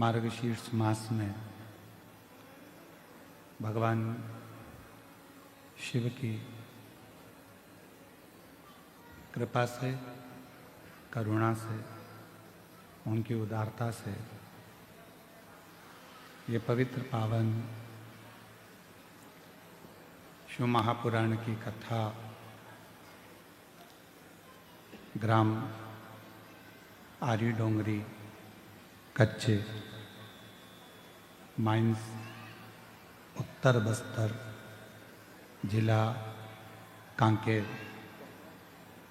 मार्गशीर्ष मास में भगवान शिव की कृपा से, करुणा से, उनकी उदारता से ये पवित्र पावन शिव महापुराण की कथा ग्राम आरी डोंगरी कच्चे माइंस उत्तर बस्तर जिला कांकेर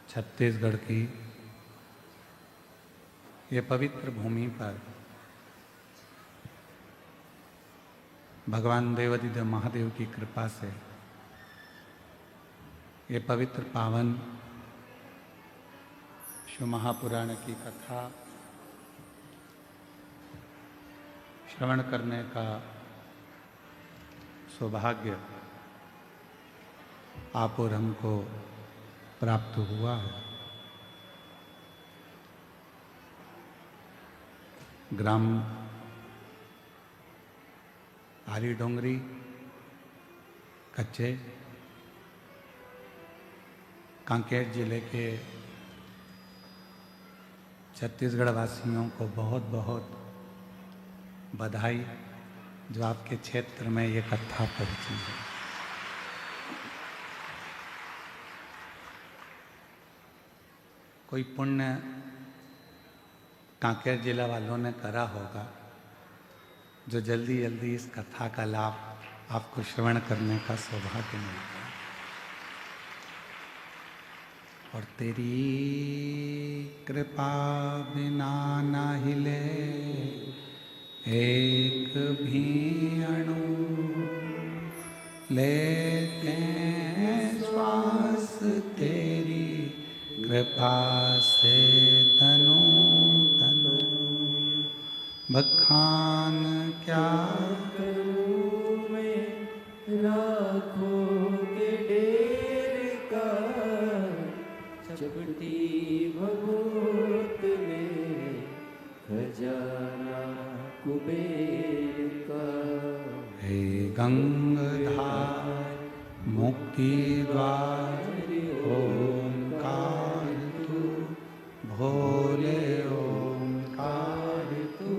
छत्तीसगढ़ की ये पवित्र भूमि पर भगवान देवादिदेव महादेव की कृपा से ये पवित्र पावन शिव महापुराण की कथा श्रवण करने का सौभाग्य आप और हमको प्राप्त हुआ है। ग्राम आरी डोंगरी कच्चे कांकेर जिले के छत्तीसगढ़ वासियों को बहुत बहुत बधाई जो आपके क्षेत्र में ये कथा पहुंची है। कोई पुण्य कांकेर जिला वालों ने करा होगा जो जल्दी जल्दी इस कथा का लाभ आपको श्रवण करने का सौभाग्य मिलता है। और तेरी कृपा बिना न हिले एक भी अणु, लेते श्वास तेरी कृपा से तनु तनु। बखान क्या करूं मैं लाखों के ढेर का, चपटी भभूत में खजाना कुबेर का। हे गंगाधार मुक्ति द्वार ओंकार तू, भोले ओंकार तू,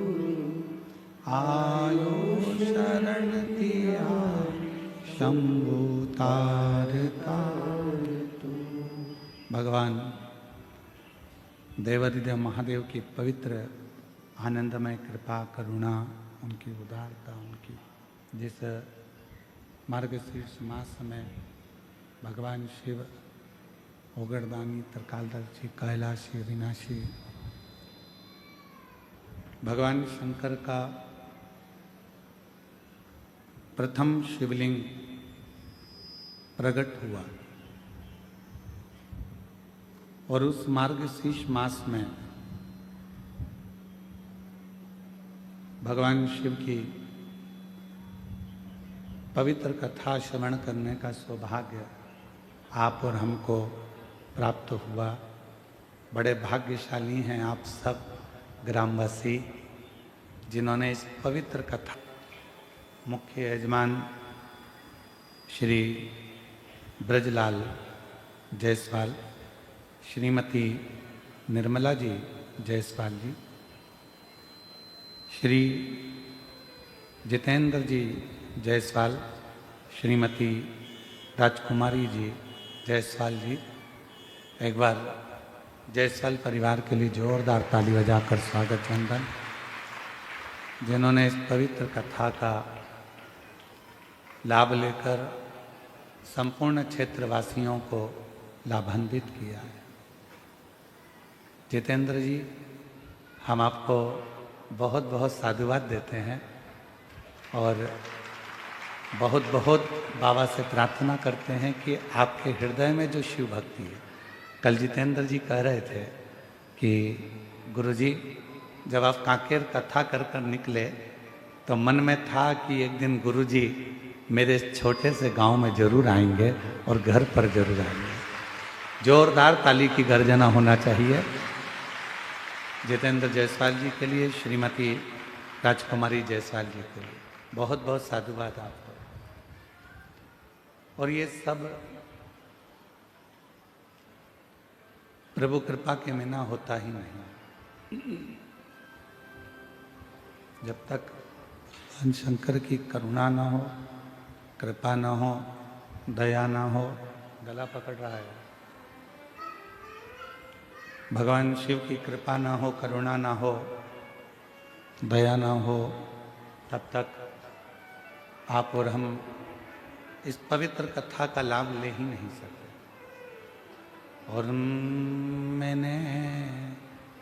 आयो शरण दिया शंभु तार तार तू। भगवान देवादिदेव महादेव की पवित्र आनंदमय कृपा, करुणा, उनकी उदारता, उनकी जिस मार्गशीर्ष मास में भगवान शिव ओगरदानी, त्रिकालदर्शी, कैलाशी, विनाशी भगवान शंकर का प्रथम शिवलिंग प्रकट हुआ और उस मार्गशीर्ष मास में भगवान शिव की पवित्र कथा श्रवण करने का सौभाग्य आप और हमको प्राप्त हुआ। बड़े भाग्यशाली हैं आप सब ग्रामवासी जिन्होंने इस पवित्र कथा, मुख्य यजमान श्री ब्रजलाल जायसवाल, श्रीमती निर्मला जी जायसवाल जी, श्री जितेंद्र जी जायसवाल, श्रीमती राजकुमारी जी जायसवाल जी, एक बार जायसवाल परिवार के लिए जोरदार ताली बजाकर स्वागत वंदन, जिन्होंने इस पवित्र कथा का लाभ लेकर संपूर्ण क्षेत्रवासियों को लाभान्वित किया है। जितेंद्र जी, हम आपको बहुत बहुत साधुवाद देते हैं और बहुत बहुत बाबा से प्रार्थना करते हैं कि आपके हृदय में जो शिव भक्ति है। कल जितेंद्र जी कह रहे थे कि गुरुजी, जब आप कांकेर कथा कर कर निकले तो मन में था कि एक दिन गुरुजी मेरे छोटे से गांव में जरूर आएंगे और घर पर जरूर आएंगे। जोरदार ताली की गर्जना होना चाहिए जितेंद्र जायसवाल जी के लिए, श्रीमती राजकुमारी जायसवाल जी को बहुत बहुत साधुवाद आपको। और ये सब प्रभु कृपा के बिना होता ही नहीं। जब तक भगवान शंकर की करुणा ना हो, कृपा ना हो, दया ना हो, गला पकड़ रहा है, भगवान शिव की कृपा ना हो, करुणा ना हो, दया ना हो, तब तक आप और हम इस पवित्र कथा का लाभ ले ही नहीं सकते। और मैंने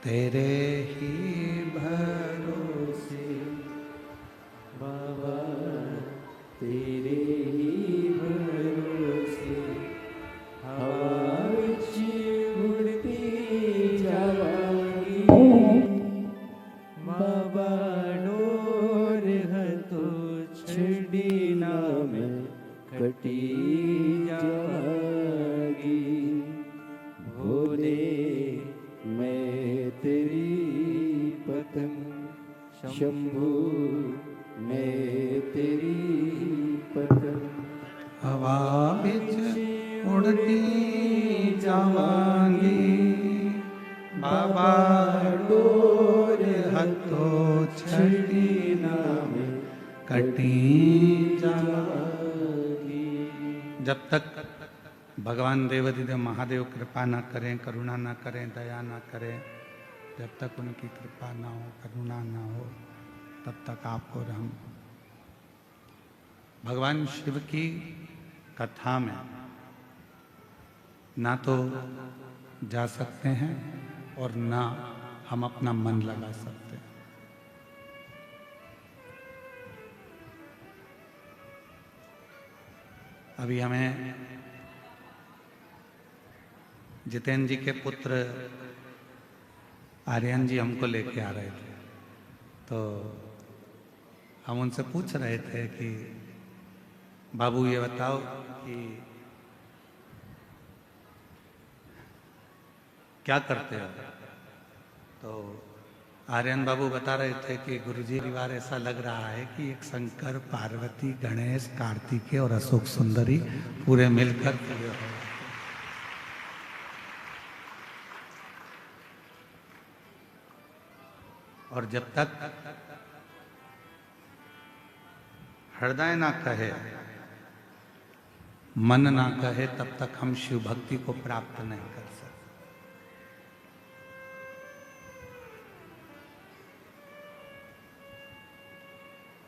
तेरे ही भरोसे बाबा तेरे ही भरोसे हवा विच उड़ती जावांगी। बाबा डोर हथो छड़ी ना मैं कटी जावांगी। भोले मैं तेरी पतंग, शंभू मैं तेरी पतंग। हवा बिच उड़ती जावांगी। बाबा डोर हथो छड़ी ना मैं कटी जावांगी। जब तक भगवान देवाधिदेव महादेव कृपा ना करें, करुणा ना करें, दया ना करें, जब तक उनकी कृपा ना हो, करुणा ना हो, तब तक आप और हम भगवान शिव की कथा में ना तो जा सकते हैं और ना हम अपना मन लगा सकते हैं। अभी हमें जितेंद्र जी के पुत्र आर्यन जी हमको लेके आ रहे थे, तो हम उनसे पूछ रहे थे कि बाबू ये बताओ कि क्या करते हो। तो आर्यन बाबू बता रहे थे कि गुरुजी परिवार ऐसा लग रहा है कि एक शंकर, पार्वती, गणेश, कार्तिकेय और अशोक सुंदरी पूरे मिलकर पूरे हो। और जब तक हृदय ना कहे, मन ना कहे, तब तक हम शिव भक्ति को प्राप्त नहीं कर सकते।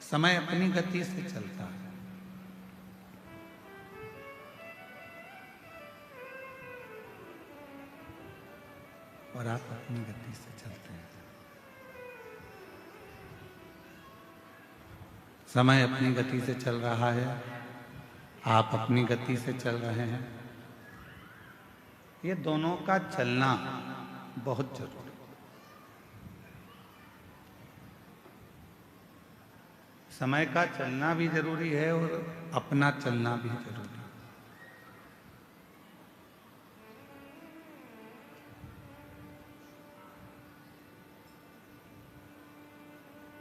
समय अपनी गति से चलता है और आप अपनी गति से चलते हैं। समय अपनी गति से चल रहा है, आप अपनी गति से चल रहे हैं। ये दोनों का चलना बहुत जरूरी है। समय का चलना भी जरूरी है और अपना चलना भी जरूरी है।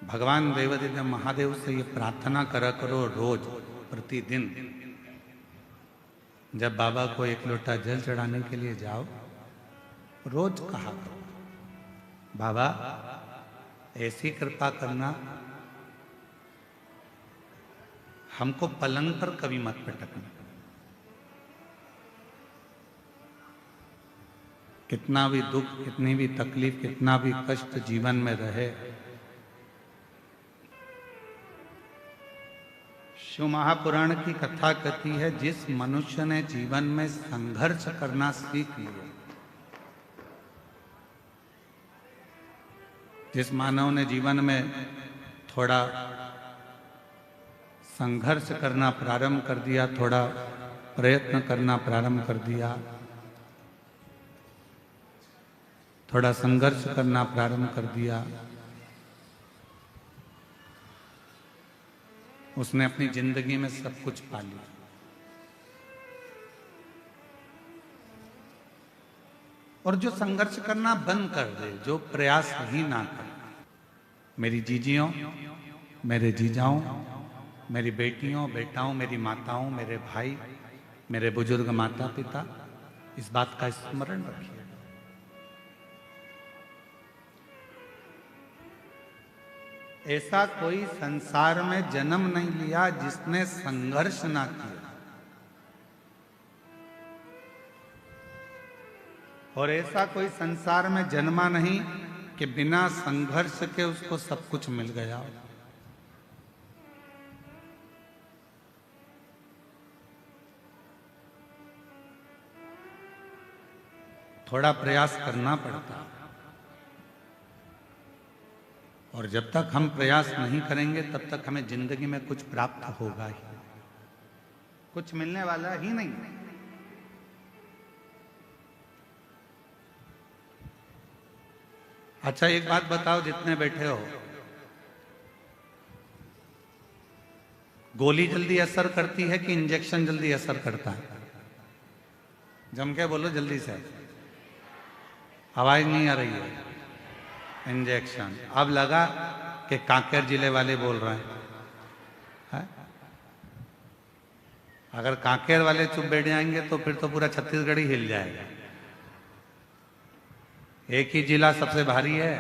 भगवान देवाधिदेव महादेव से ये प्रार्थना करा करो रोज, प्रतिदिन। जब बाबा को एक लोटा जल चढ़ाने के लिए जाओ, रोज कहा करो, बाबा ऐसी कृपा करना, हमको पलंग पर कभी मत पटकना। कितना भी दुख, कितनी भी तकलीफ, कितना भी कष्ट जीवन में रहे, शिव महापुराण की कथा कहती है, जिस मनुष्य ने जीवन में संघर्ष करना सीख लिया, जिस मानव ने जीवन में थोड़ा संघर्ष करना प्रारंभ कर दिया, थोड़ा प्रयत्न करना प्रारंभ कर दिया, थोड़ा संघर्ष करना प्रारंभ कर दिया, उसने अपनी जिंदगी में सब कुछ पा लिया। और जो संघर्ष करना बंद कर दे, जो प्रयास ही ना करे, मेरी जीजियों, मेरे जीजाओं, मेरी बेटियों, बेटाओं, मेरी माताओं, मेरे भाई, मेरे बुजुर्ग माता पिता, इस बात का स्मरण रखिए। ऐसा कोई संसार में जन्म नहीं लिया जिसने संघर्ष ना किया, और ऐसा कोई संसार में जन्मा नहीं कि बिना संघर्ष के उसको सब कुछ मिल गया। थोड़ा प्रयास करना पड़ता, और जब तक हम प्रयास नहीं करेंगे तब तक हमें जिंदगी में कुछ प्राप्त होगा ही, कुछ मिलने वाला ही नहीं। अच्छा, एक बात बताओ जितने बैठे हो, गोली जल्दी असर करती है कि इंजेक्शन जल्दी असर करता है? जम के बोलो जल्दी से, आवाज नहीं आ रही है। इंजेक्शन। अब लगा कि कांकेर जिले वाले बोल रहे हैं। अगर कांकेर वाले चुप बैठ जाएंगे तो फिर तो पूरा छत्तीसगढ़ ही हिल जाएगा। एक ही जिला सबसे भारी है,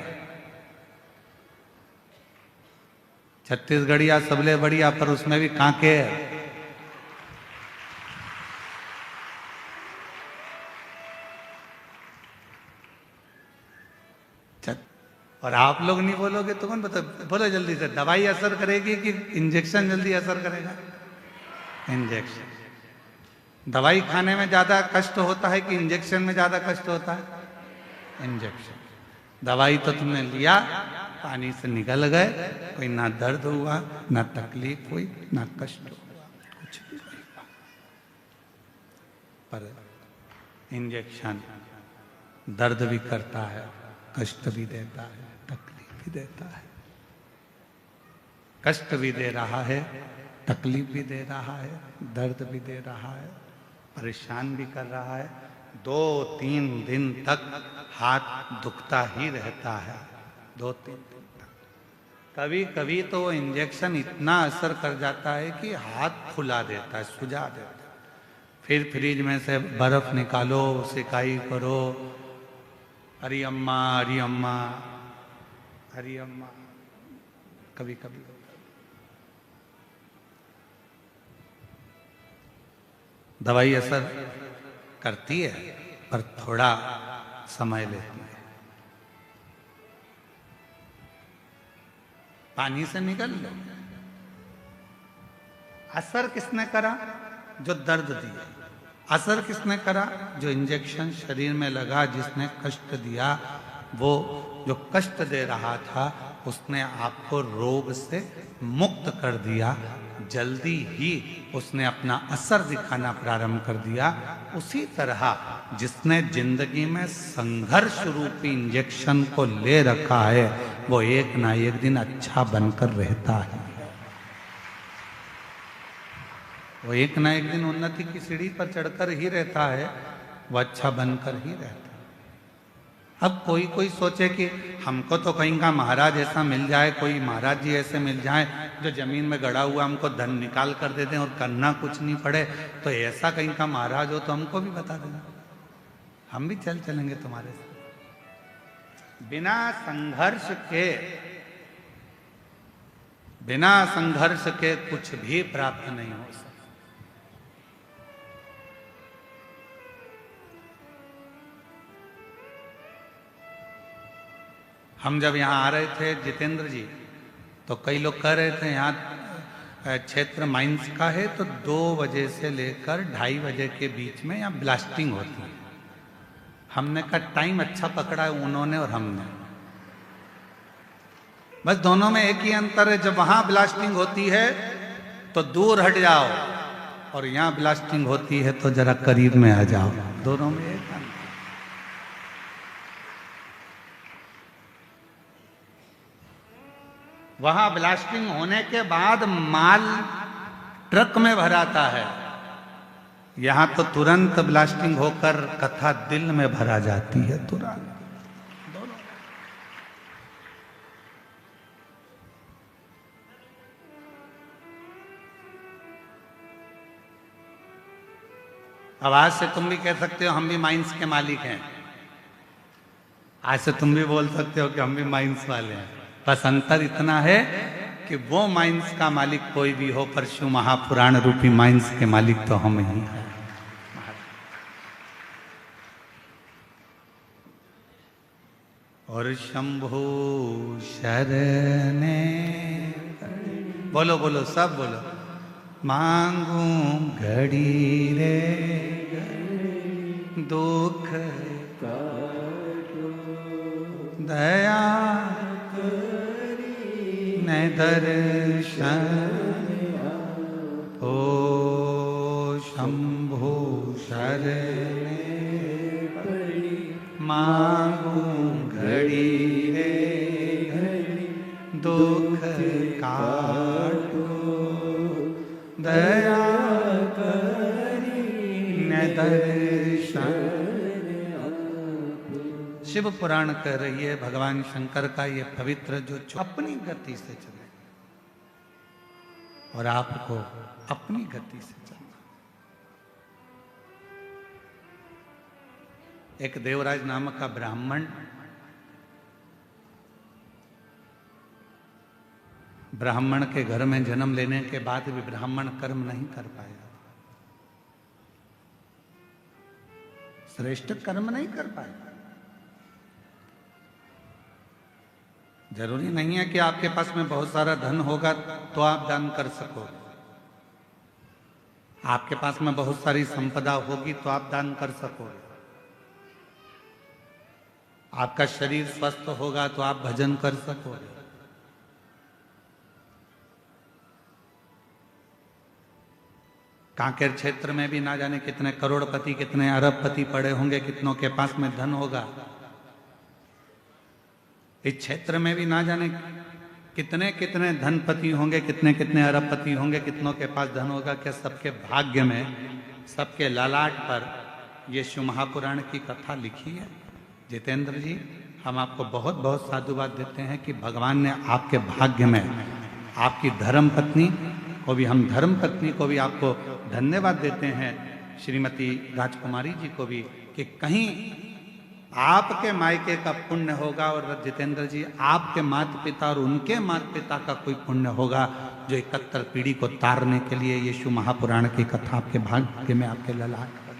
छत्तीसगढ़िया सबले बढ़िया, पर उसमें भी कांकेर। और आप लोग नहीं बोलोगे तो कौन बता? बोलो जल्दी से, दवाई असर करेगी कि इंजेक्शन जल्दी असर करेगा? इंजेक्शन। दवाई खाने में ज्यादा कष्ट होता है कि इंजेक्शन में ज्यादा कष्ट होता है? इंजेक्शन। दवाई तो तुमने लिया, पानी से निकल गए, कोई ना दर्द हुआ, ना तकलीफ हुई, ना कष्ट हुआ, कुछ भी नहीं हुआ। पर इंजेक्शन दर्द भी करता है, कष्ट भी देता है, तकलीफ भी देता है। कष्ट भी दे रहा है, तकलीफ भी दे रहा है, दर्द भी दे रहा है, परेशान भी कर रहा है। 2-3 दिन तक हाथ दुखता ही रहता है, 2-3 दिन तक। कभी कभी तो वो इंजेक्शन इतना असर कर जाता है कि हाथ फुला देता है, सुझा देता है। फिर फ्रिज में से बर्फ निकालो, सिकाई करो, हरी अम्मा, हरी अम्मा, हरी अम्मा। कभी कभी दवाई असर करती है, पर थोड़ा समय लेती है। पानी से निकल लो। असर किसने करा? जो दर्द दिया। असर किसने करा? जो इंजेक्शन शरीर में लगा, जिसने कष्ट दिया। वो जो कष्ट दे रहा था उसने आपको रोग से मुक्त कर दिया। जल्दी ही उसने अपना असर दिखाना प्रारंभ कर दिया। उसी तरह जिसने जिंदगी में संघर्ष रूपी इंजेक्शन को ले रखा है, वो एक ना एक दिन अच्छा बनकर रहता है। वो एक ना एक दिन उन्नति की सीढ़ी पर चढ़कर ही रहता है, वो अच्छा बनकर ही रहता है। अब कोई कोई सोचे कि हमको तो कहीं का महाराज ऐसा मिल जाए, कोई महाराज जी ऐसे मिल जाए जो जमीन में गड़ा हुआ हमको धन निकाल कर दे दें और करना कुछ नहीं पड़े, तो ऐसा कहीं का महाराज हो तो हमको भी बता देना, हम भी चल चलेंगे तुम्हारे साथ। बिना संघर्ष के कुछ भी प्राप्त नहीं हो सकता। हम जब यहाँ आ रहे थे जितेंद्र जी, तो कई लोग कह रहे थे यहाँ क्षेत्र माइंस का है, तो 2 बजे से लेकर 2:30 बजे के बीच में यहाँ ब्लास्टिंग होती है। हमने का टाइम अच्छा पकड़ा है उन्होंने और हमने, बस दोनों में एक ही अंतर है। जब वहां ब्लास्टिंग होती है तो दूर हट जाओ, और यहाँ ब्लास्टिंग होती है तो जरा करीब में आ जाओ। दोनों में एक अंतर। वहां ब्लास्टिंग होने के बाद माल ट्रक में भराता है, यहां तो तुरंत ब्लास्टिंग होकर कथा दिल में भरा जाती है तुरंत। अब आज से तुम भी कह सकते हो हम भी माइंस के मालिक हैं, आज से तुम भी बोल सकते हो कि हम भी माइंस वाले हैं। बस अंतर इतना है कि वो माइंस का मालिक कोई भी हो, पर शिव महापुराण रूपी माइंस के मालिक तो हम ही हैं। और शंभु शरणे, बोलो बोलो सब बोलो, मांगू घड़ी रे दुख दया न दर्शन ओ शंभु शरणे मांगू घड़ी रे दुख काटो दया करी न दर्शन। शिव पुराण कह रही है भगवान शंकर का ये पवित्र जो अपनी गति से चले और आपको अपनी गति से चलना। एक देवराज नामक का ब्राह्मण ब्राह्मण के घर में जन्म लेने के बाद भी ब्राह्मण कर्म नहीं कर पाया, श्रेष्ठ कर्म नहीं कर पाया। जरूरी नहीं है कि आपके पास में बहुत सारा धन होगा तो आप दान कर सकोगे, आपके पास में बहुत सारी संपदा होगी तो आप दान कर सकोगे, आपका शरीर स्वस्थ होगा तो आप भजन कर सकोगे। कांकेर क्षेत्र में भी ना जाने कितने करोड़पति कितने अरबपति पड़े होंगे, कितनों के पास में धन होगा। इस क्षेत्र में भी ना जाने कितने कितने धनपति होंगे, कितने कितने अरबपति होंगे, कितनों के पास धन होगा। क्या सबके भाग्य में, सबके ललाट पर ये शिव महापुराण की कथा लिखी है? जितेंद्र जी, हम आपको बहुत बहुत साधुवाद देते हैं कि भगवान ने आपके भाग्य में आपकी धर्म पत्नी को भी, हम धर्म पत्नी को भी आपको धन्यवाद देते हैं, श्रीमती राजकुमारी जी को भी, कि कहीं आपके मायके का पुण्य होगा और जितेंद्र जी आपके माता पिता और उनके माता पिता का कोई पुण्य होगा जो 71 पीढ़ी को तारने के लिए ये शिव महापुराण की कथा आपके भाग्य में, आपके ललाट पर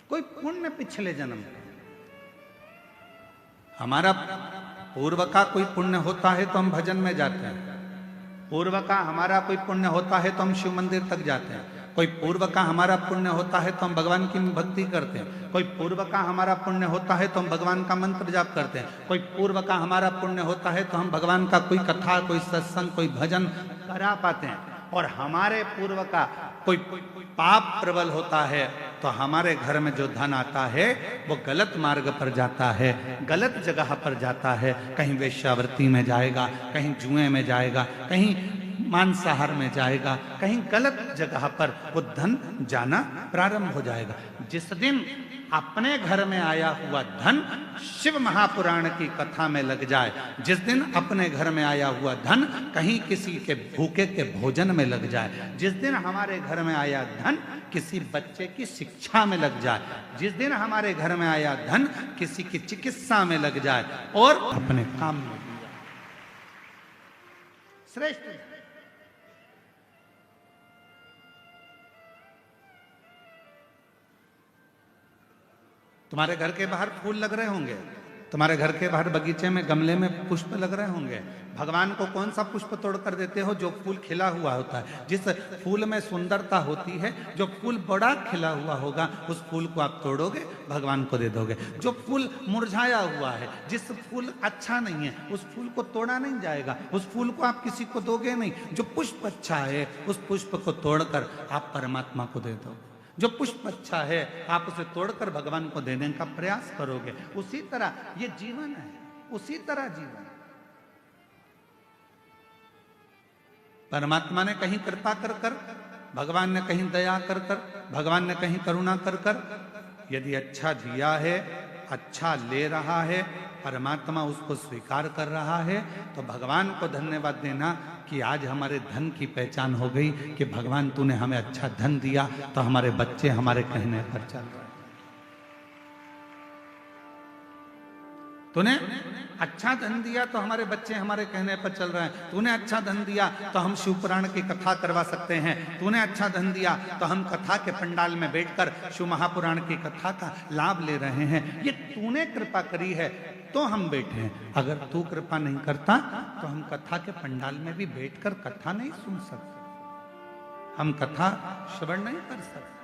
कोई पुण्य पिछले जन्म का। हमारा पूर्व का कोई पुण्य होता है तो हम भजन में जाते हैं, पूर्व का हमारा कोई पुण्य होता है तो हम शिव मंदिर तक जाते हैं, कोई पूर्व का हमारा पुण्य होता है तो हम भगवान की भक्ति करते हैं, कोई पूर्व का हमारा पुण्य होता है तो हम भगवान का मंत्र जाप करते हैं, कोई पूर्व का हमारा पुण्य होता है तो हम भगवान का कोई कथा, कोई सत्संग, कोई भजन करा पाते हैं। और हमारे पूर्व का कोई पाप प्रबल होता है तो हमारे घर में जो धन आता है वो गलत मार्ग पर जाता है, गलत जगह पर जाता है, कहीं वेश्यावृत्ति में जाएगा, कहीं जुए में जाएगा, कहीं मांसाहार में जाएगा, कहीं गलत जगह पर वो धन जाना प्रारंभ हो जाएगा। जिस दिन अपने घर में आया हुआ धन शिव महापुराण की कथा में लग जाए, जिस दिन अपने घर में आया हुआ धन कहीं किसी के भूखे के भोजन में लग जाए, जिस दिन हमारे घर में आया धन किसी बच्चे की शिक्षा में लग जाए, जिस दिन हमारे घर में आया धन किसी की चिकित्सा में लग जाए और अपने काम में लग जाए, श्रेष्ठ। तुम्हारे घर के बाहर फूल लग रहे होंगे, तुम्हारे घर के बाहर बगीचे में गमले में पुष्प लग रहे होंगे। भगवान को कौन सा पुष्प तोड़ कर देते हो? जो फूल खिला हुआ होता है, जिस फूल में सुंदरता होती है, जो फूल बड़ा खिला हुआ होगा उस फूल को आप तोड़ोगे, भगवान को दे दोगे। जो फूल मुरझाया हुआ है, जिस फूल अच्छा नहीं है, उस फूल को तोड़ा नहीं जाएगा, उस फूल को आप किसी को दोगे नहीं। जो पुष्प अच्छा है उस पुष्प को तोड़कर आप परमात्मा को दे दोगे। जो पुष्प अच्छा है आप उसे तोड़कर भगवान को देने का प्रयास करोगे। उसी तरह ये जीवन है, उसी तरह जीवन। परमात्मा ने कहीं कृपा कर कर, भगवान ने कहीं दया कर कर, भगवान ने कहीं करुणा कर कर, यदि अच्छा दिया है, अच्छा ले रहा है परमात्मा उसको स्वीकार कर रहा है, तो भगवान को धन्यवाद देना कि आज हमारे धन की पहचान हो गई कि भगवान तूने हमें अच्छा धन दिया तो हमारे बच्चे हमारे कहने पर चल रहे हैं। तूने अच्छा धन दिया तो हमारे बच्चे हमारे कहने पर चल रहे हैं। तूने अच्छा धन दिया तो हम शिवपुराण की कथा करवा सकते हैं। तूने अच्छा धन दिया तो हम कथा के पंडाल में बैठकर शिव महापुराण की कथा का लाभ ले रहे हैं। ये तूने कृपा करी है तो हम बैठे हैं। अगर तू कृपा नहीं करता तो हम कथा के पंडाल में भी बैठकर कथा नहीं सुन सकते, हम कथा श्रवण नहीं कर सकते।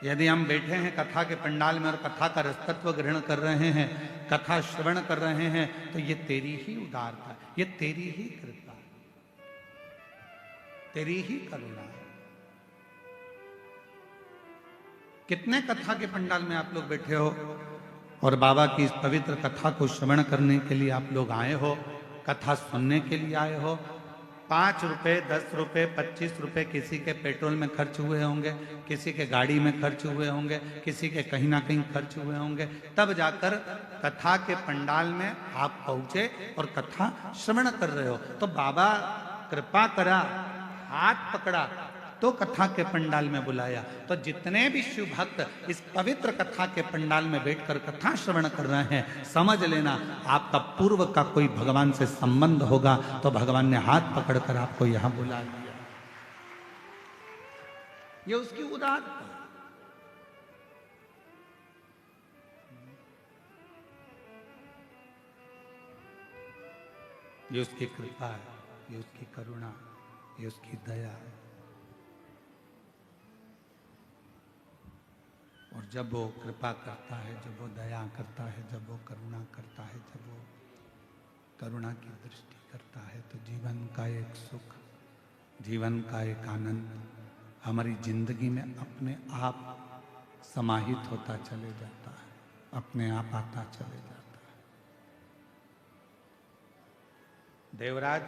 यदि हम बैठे हैं कथा के पंडाल में और कथा का रसतत्व ग्रहण कर रहे हैं, कथा श्रवण कर रहे हैं, तो ये तेरी ही उदारता, ये तेरी ही कृपा, तेरी ही करुणा। कितने कथा के पंडाल में आप लोग बैठे हो और बाबा की इस पवित्र कथा को श्रवण करने के लिए आप लोग आए हो, कथा सुनने के लिए आए हो। 5 रुपए, 10 रुपए, 25 रुपए किसी के पेट्रोल में खर्च हुए होंगे, किसी के गाड़ी में खर्च हुए होंगे, किसी के कहीं ना कहीं खर्च हुए होंगे, तब जाकर कथा के पंडाल में आप पहुंचे और कथा श्रवण कर रहे हो। तो बाबा कृपा करा, हाथ पकड़ा तो कथा के पंडाल में बुलाया। तो जितने भी शिव भक्त इस पवित्र कथा के पंडाल में बैठकर कथा श्रवण कर रहे हैं, समझ लेना आपका पूर्व का कोई भगवान से संबंध होगा, तो भगवान ने हाथ पकड़कर आपको यहां बुला लिया। ये उसकी उदारता, ये उसकी कृपा है, ये उसकी करुणा, ये उसकी दया है। और जब वो कृपा करता है, जब वो दया करता है, जब वो करुणा करता है, जब वो करुणा की दृष्टि करता है, तो जीवन का एक सुख, जीवन का एक आनंद हमारी जिंदगी में अपने आप समाहित होता चले जाता है, अपने आप आता चले जाता है। देवराज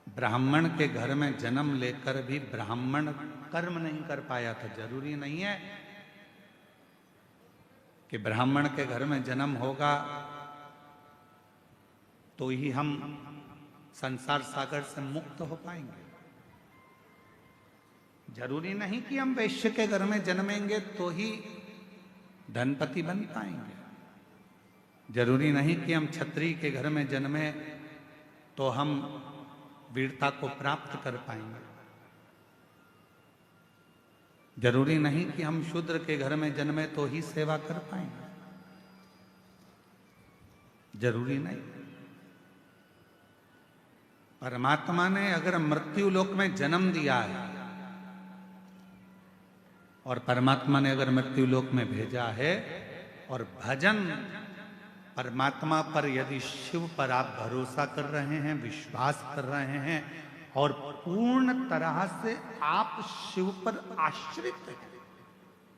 ब्राह्मण के घर में जन्म लेकर भी ब्राह्मण कर्म नहीं कर पाया था। जरूरी नहीं है कि ब्राह्मण के घर में जन्म होगा तो ही हम संसार सागर से मुक्त हो पाएंगे। जरूरी नहीं कि हम वैश्य के घर में जन्मेंगे तो ही धनपति बन पाएंगे। जरूरी नहीं कि हम क्षत्रिय के घर में जन्मे तो हम वीरता को प्राप्त कर पाएंगे। जरूरी नहीं कि हम शूद्र के घर में जन्मे तो ही सेवा कर पाएंगे। जरूरी नहीं। परमात्मा ने अगर मृत्यु लोक में जन्म दिया है और परमात्मा ने अगर मृत्यु लोक में भेजा है, और भजन परमात्मा पर, यदि शिव पर आप भरोसा कर रहे हैं, विश्वास कर रहे हैं और पूर्ण तरह से आप शिव पर आश्रित हैं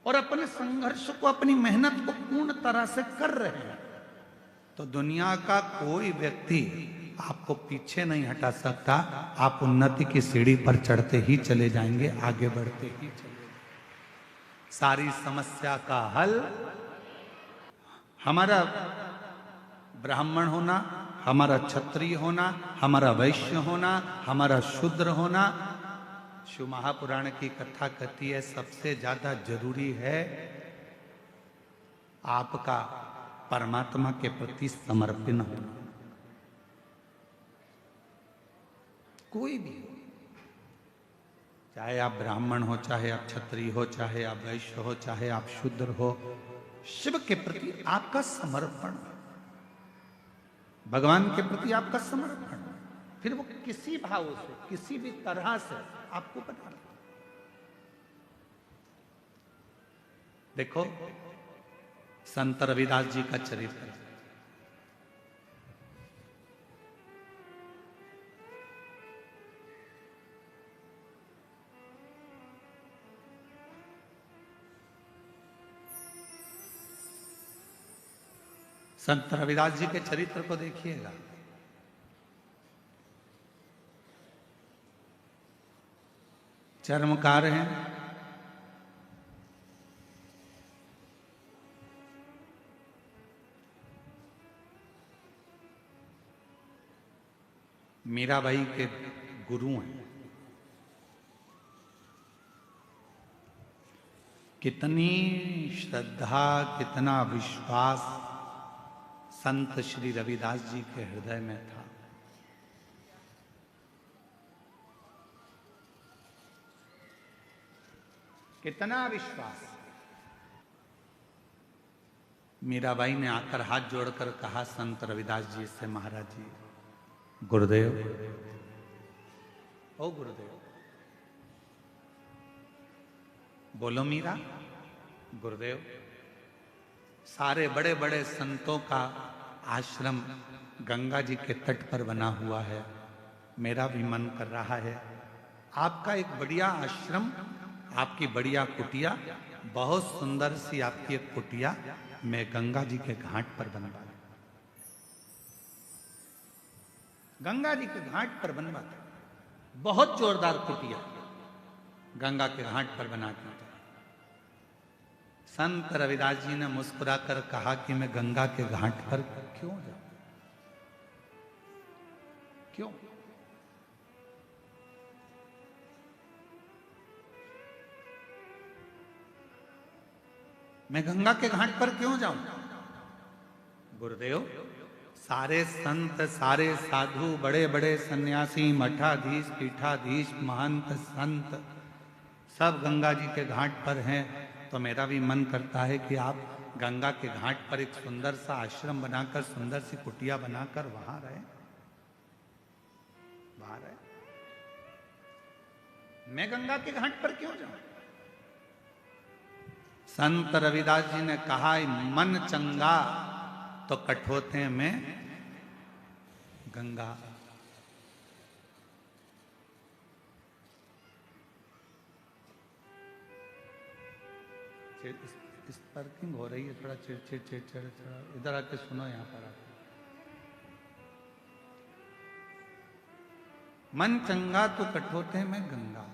और अपने संघर्ष को, अपनी मेहनत को पूर्ण तरह से कर रहे हैं, तो दुनिया का कोई व्यक्ति आपको पीछे नहीं हटा सकता। आप उन्नति की सीढ़ी पर चढ़ते ही चले जाएंगे, आगे बढ़ते ही चले जाएंगे। सारी समस्या का हल हमारा ब्राह्मण होना, हमारा क्षत्रिय होना, हमारा वैश्य होना, हमारा शूद्र होना, शिव महापुराण की कथा कहती है सबसे ज्यादा जरूरी है आपका परमात्मा के प्रति समर्पण होना। कोई भी हो, चाहे आप ब्राह्मण हो, चाहे आप क्षत्रिय हो, चाहे आप वैश्य हो, चाहे आप शूद्र हो, शिव के प्रति आपका समर्पण, भगवान के प्रति आपका समर्पण, फिर वो किसी भाव से, किसी भी तरह से आपको बना ले। देखो संत रविदास जी का चरित्र, संत रविदास जी के चरित्र को देखिएगा। चर्मकार हैं, मीराबाई के गुरु हैं। कितनी श्रद्धा, कितना विश्वास संत श्री रविदास जी के हृदय में था। कितना विश्वास। मीराबाई ने आकर हाथ जोड़कर कहा संत रविदास जी से, महाराज जी, गुरुदेव, ओ गुरुदेव, बोलो मीरा। गुरुदेव, सारे बड़े बड़े संतों का आश्रम गंगा जी के तट पर बना हुआ है, मेरा भी मन कर रहा है आपका एक बढ़िया आश्रम, आपकी बढ़िया कुटिया, बहुत सुंदर सी आपकी एक कुटिया मैं गंगा जी के घाट पर बनवा, गंगा जी के घाट पर बनवा, बहुत जोरदार कुटिया गंगा के घाट पर बना के। संत रविदास जी ने मुस्कुराकर कहा कि मैं गंगा के घाट पर क्यों जाऊं? क्यों? मैं गंगा के घाट पर क्यों जाऊं? गुरुदेव, सारे संत, सारे साधु, बड़े बड़े सन्यासी, मठाधीश, पीठाधीश, महंत, संत सब गंगा जी के घाट पर हैं, तो मेरा भी मन करता है कि आप गंगा के घाट पर एक सुंदर सा आश्रम बनाकर, सुंदर सी कुटिया बनाकर वहां रहे, वहां रहे। मैं गंगा के घाट पर क्यों जाऊं? संत रविदास जी ने कहा, मन चंगा तो कठोते में गंगा। इस पार्किंग हो रही है, थोड़ा चिड़चिड़ चिड़चिड़, थोड़ा इधर आके सुनो, यहाँ पर आके। मन चंगा तो कठोते में गंगा।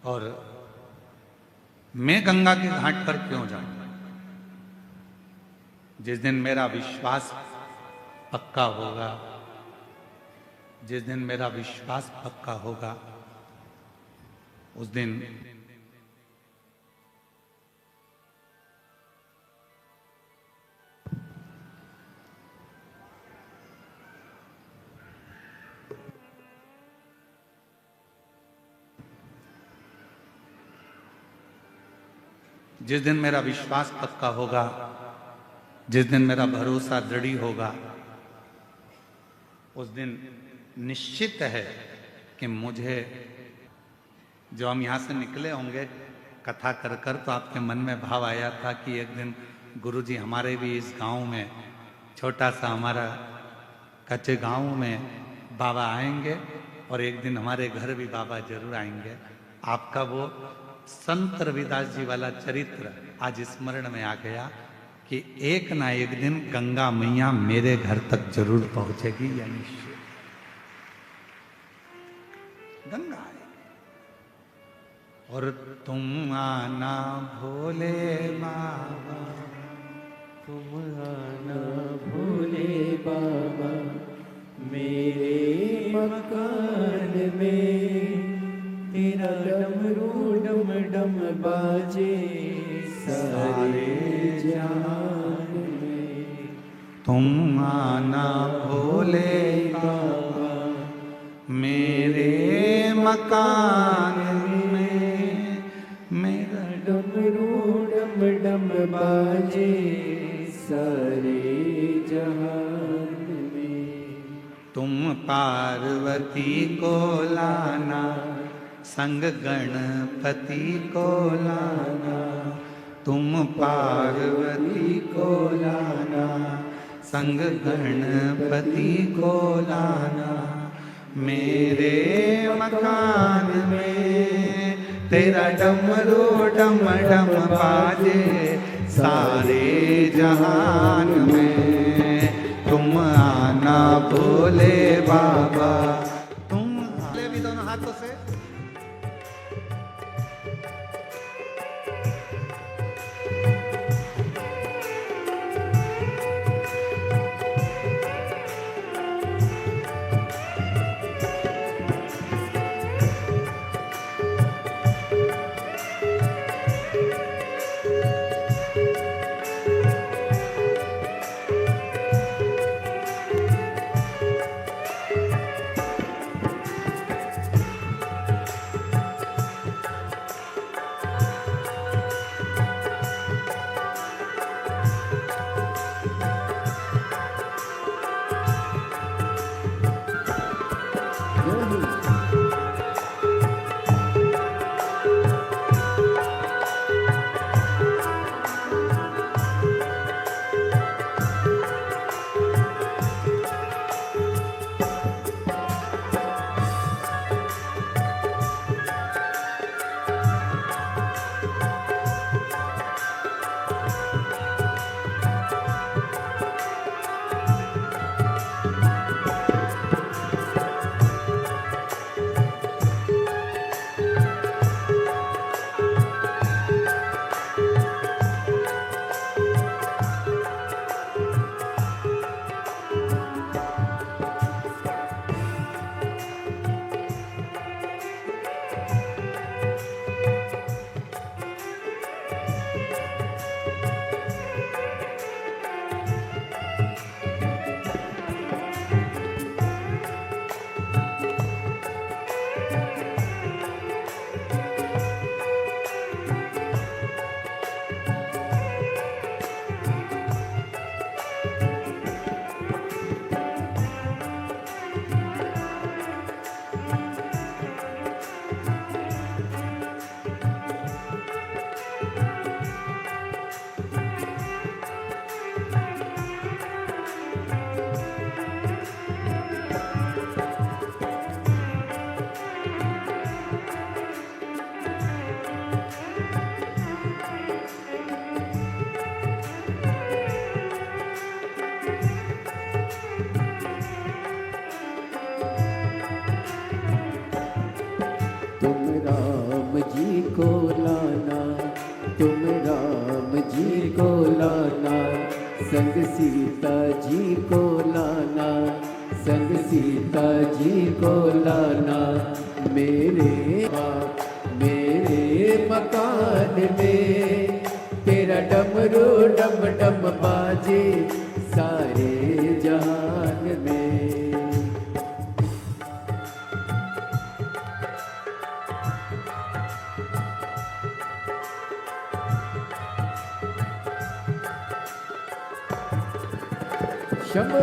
और मैं गंगा के घाट पर क्यों जाऊं? जिस दिन मेरा विश्वास पक्का होगा, जिस दिन मेरा विश्वास पक्का होगा, उस दिन जिस दिन मेरा विश्वास पक्का होगा, जिस दिन मेरा भरोसा दृढ़ होगा, उस दिन निश्चित है कि मुझे, जो हम यहाँ से निकले होंगे कथा कर कर, तो आपके मन में भाव आया था कि एक दिन गुरुजी हमारे भी इस गांव में, छोटा सा हमारा कच्चे गांव में बाबा आएंगे, और एक दिन हमारे घर भी बाबा जरूर आएंगे। आपका वो संत रविदास जी वाला चरित्र आज स्मरण में आ गया कि एक ना एक दिन गंगा मैया मेरे घर तक जरूर पहुंचेगी, या निश्चय गंगा आएगी। और तुम आना भोले बाबा, तुम आना भोले बाबा, मेरे मकान में तेरा डमरू डम डम बाजे सारे जहान में। तुम आना भोले बाबा मेरे मकान में, मेरा डमरू डम डम बाजे सारे जहान में। तुम पार्वती को लाना, संग गणपति को लाना, तुम पार्वती को लाना, संग गणपति को लाना, मेरे मकान में तेरा डमरू डम डम बाजे सारे जहान में। तुम आना भोले बाबा, तुम ले भी दोनों हाथों से। तुम राम जी को लाना, संग सीता जी को लाना, संग सीता जी को लाना। मेरे मेरे मकान में तेरा डमरू डम डम बाजे सारे जहान में। शंभो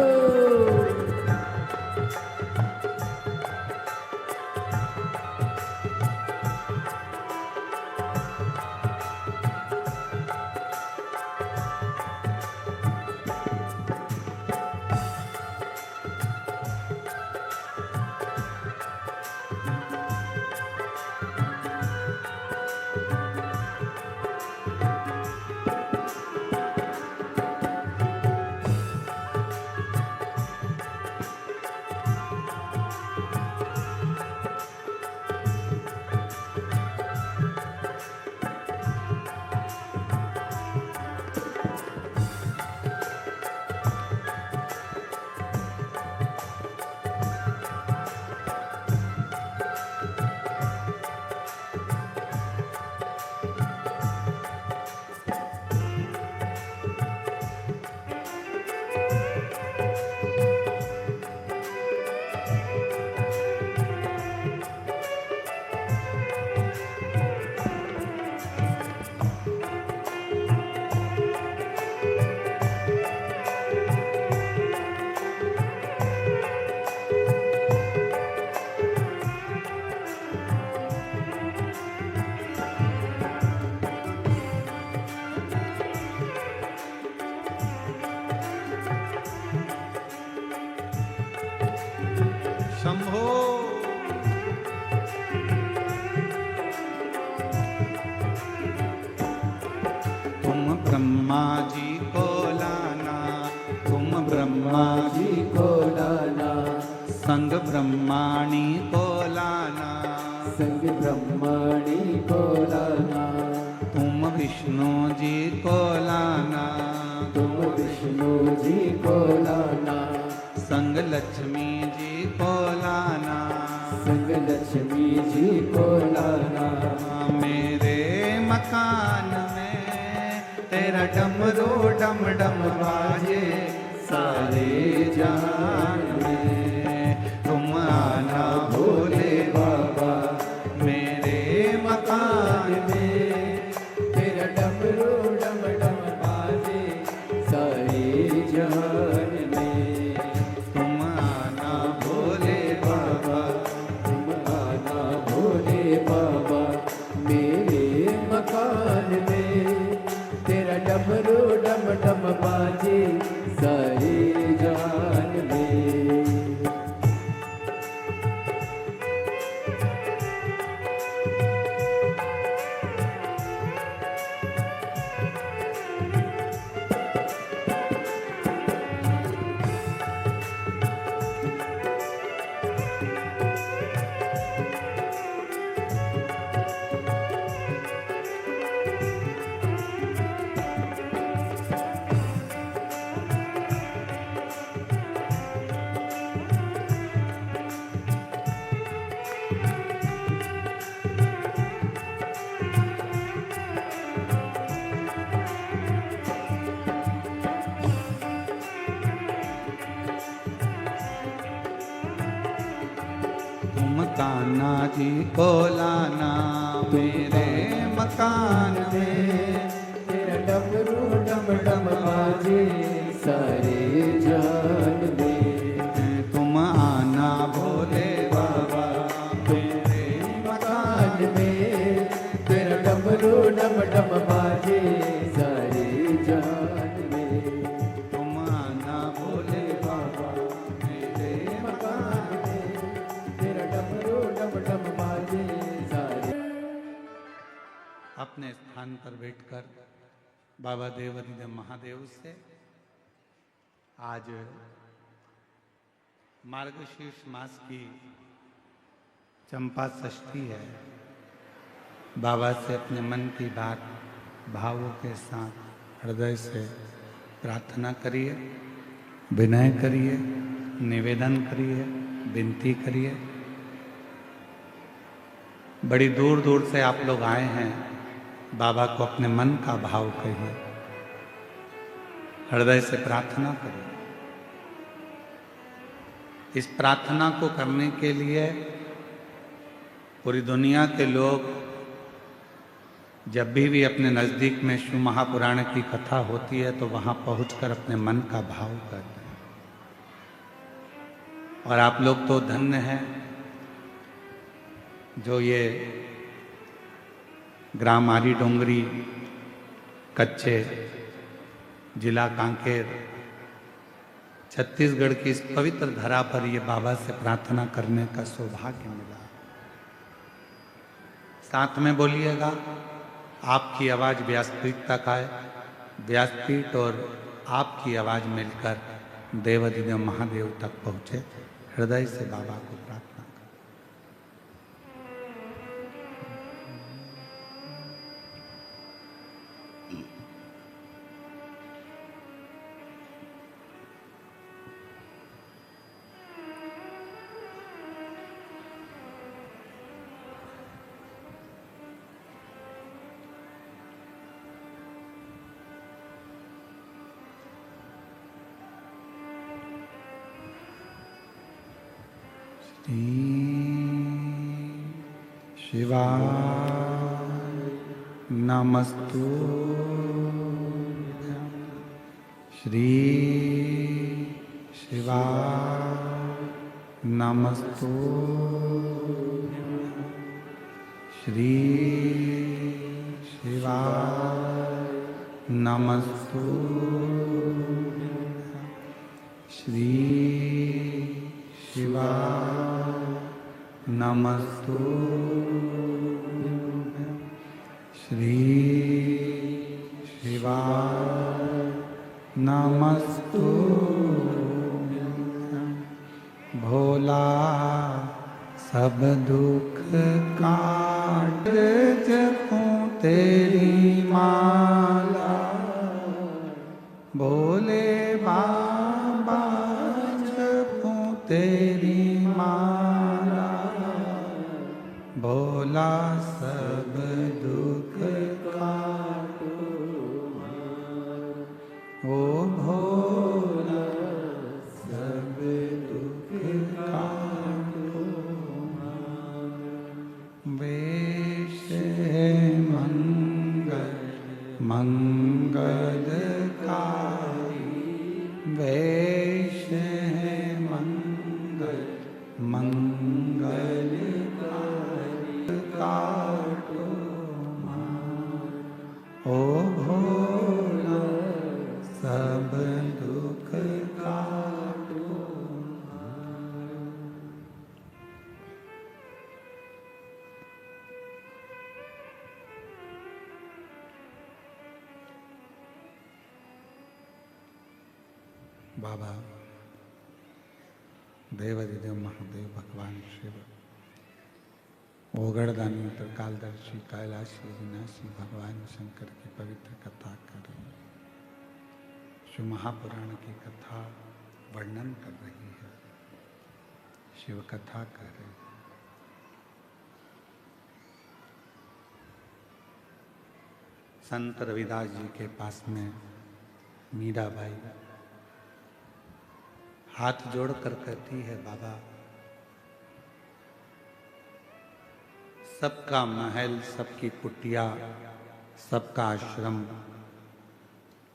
शंभो। तुम ब्रह्मा जी को लाना, तुम ब्रह्मा जी को लाना, संग ब्रह्माणी को लाना, संग ब्रह्माणी को लाना। तुम विष्णु जी को लाना, तुम विष्णु जी को लाना, संग लक्ष्मी जी को लाना, संग लक्ष्मी जी को लाना। मेरे मकान में तेरा डमरू डम डम बाजे सारे जहान में। तुम आना भोले बाबा मेरे मकान में, तेरा डमरू डम डम बाजे सारे जहान में। तुम आना भोले बाबा, तुम आना भोले बाबा मेरे मकान में, तेरा डमरू डम डम बाजे सारे जहान में। कान्हा जी को लाना मेरे मकान में, तेरा डमरू डम डम बाजे सारे जान में। तुम आना भोले बाबा मेरे मकान में, तेरा डमरू डम डम बाजे सारे जान में। तुम आना भोले बाबा मेरे मकान में, तेरा डमरू डम डम बाजे सारे। अपने स्थान पर बैठकर बाबा देवाधिदेव महादेव से आज मार्गशीर्ष मास की चंपा षष्ठी है। बाबा से अपने मन की बात भावों के साथ हृदय से प्रार्थना करिए, विनय करिए, निवेदन करिए, विनती करिए। बड़ी दूर दूर से आप लोग आए हैं, बाबा को अपने मन का भाव कहिए, हृदय से प्रार्थना करिए। इस प्रार्थना को करने के लिए पूरी दुनिया के लोग जब भी अपने नज़दीक में शिव महापुराण की कथा होती है तो वहाँ पहुंचकर अपने मन का भाव करते हैं। और आप लोग तो धन्य हैं जो ये ग्राम आरी डोंगरी कच्चे जिला कांकेर छत्तीसगढ़ की इस पवित्र धरा पर ये बाबा से प्रार्थना करने का सौभाग्य मिला। साथ में बोलिएगा, आपकी आवाज़ व्यासपीठ तक आए, व्यासपीठ और आपकी आवाज़ मिलकर देवाधिदेव महादेव तक पहुँचे। हृदय से बाबा को प्रार्थना करें। शिवाय नमस्तुभ्यं। श्री शिवाय नमस्तुभ्यं। श्री शिवाय नमस्तुभ्यं। श्री शिवाय नमस्तुभ्यं। श्री शिवाय नमस्तुभ्यं। भोला सब दुख काट जपूं तेरी माला, भोले बाबा जपूं तेरी माला, भोला सब दुख काटो, ओ भोला सब दुख काटो। वेश है मंगल मंगलकारी, वेश है मंगल मंगलकारी, काटो मार, ओ भोला सब दुख काटो मार। बाबा देवाधिदेव महादेव भगवान शिव ओगड़दानी त्रिकालदर्शी कैलाशी विनाशी भगवान शंकर की पवित्र कथा कर रही है। शिव महापुराण की कथा वर्णन कर रही है, शिव कथा कर रही है। संत रविदास जी के पास में मीराबाई हाथ जोड़कर कहती है, बाबा सबका महल, सबकी कुटिया, सबका आश्रम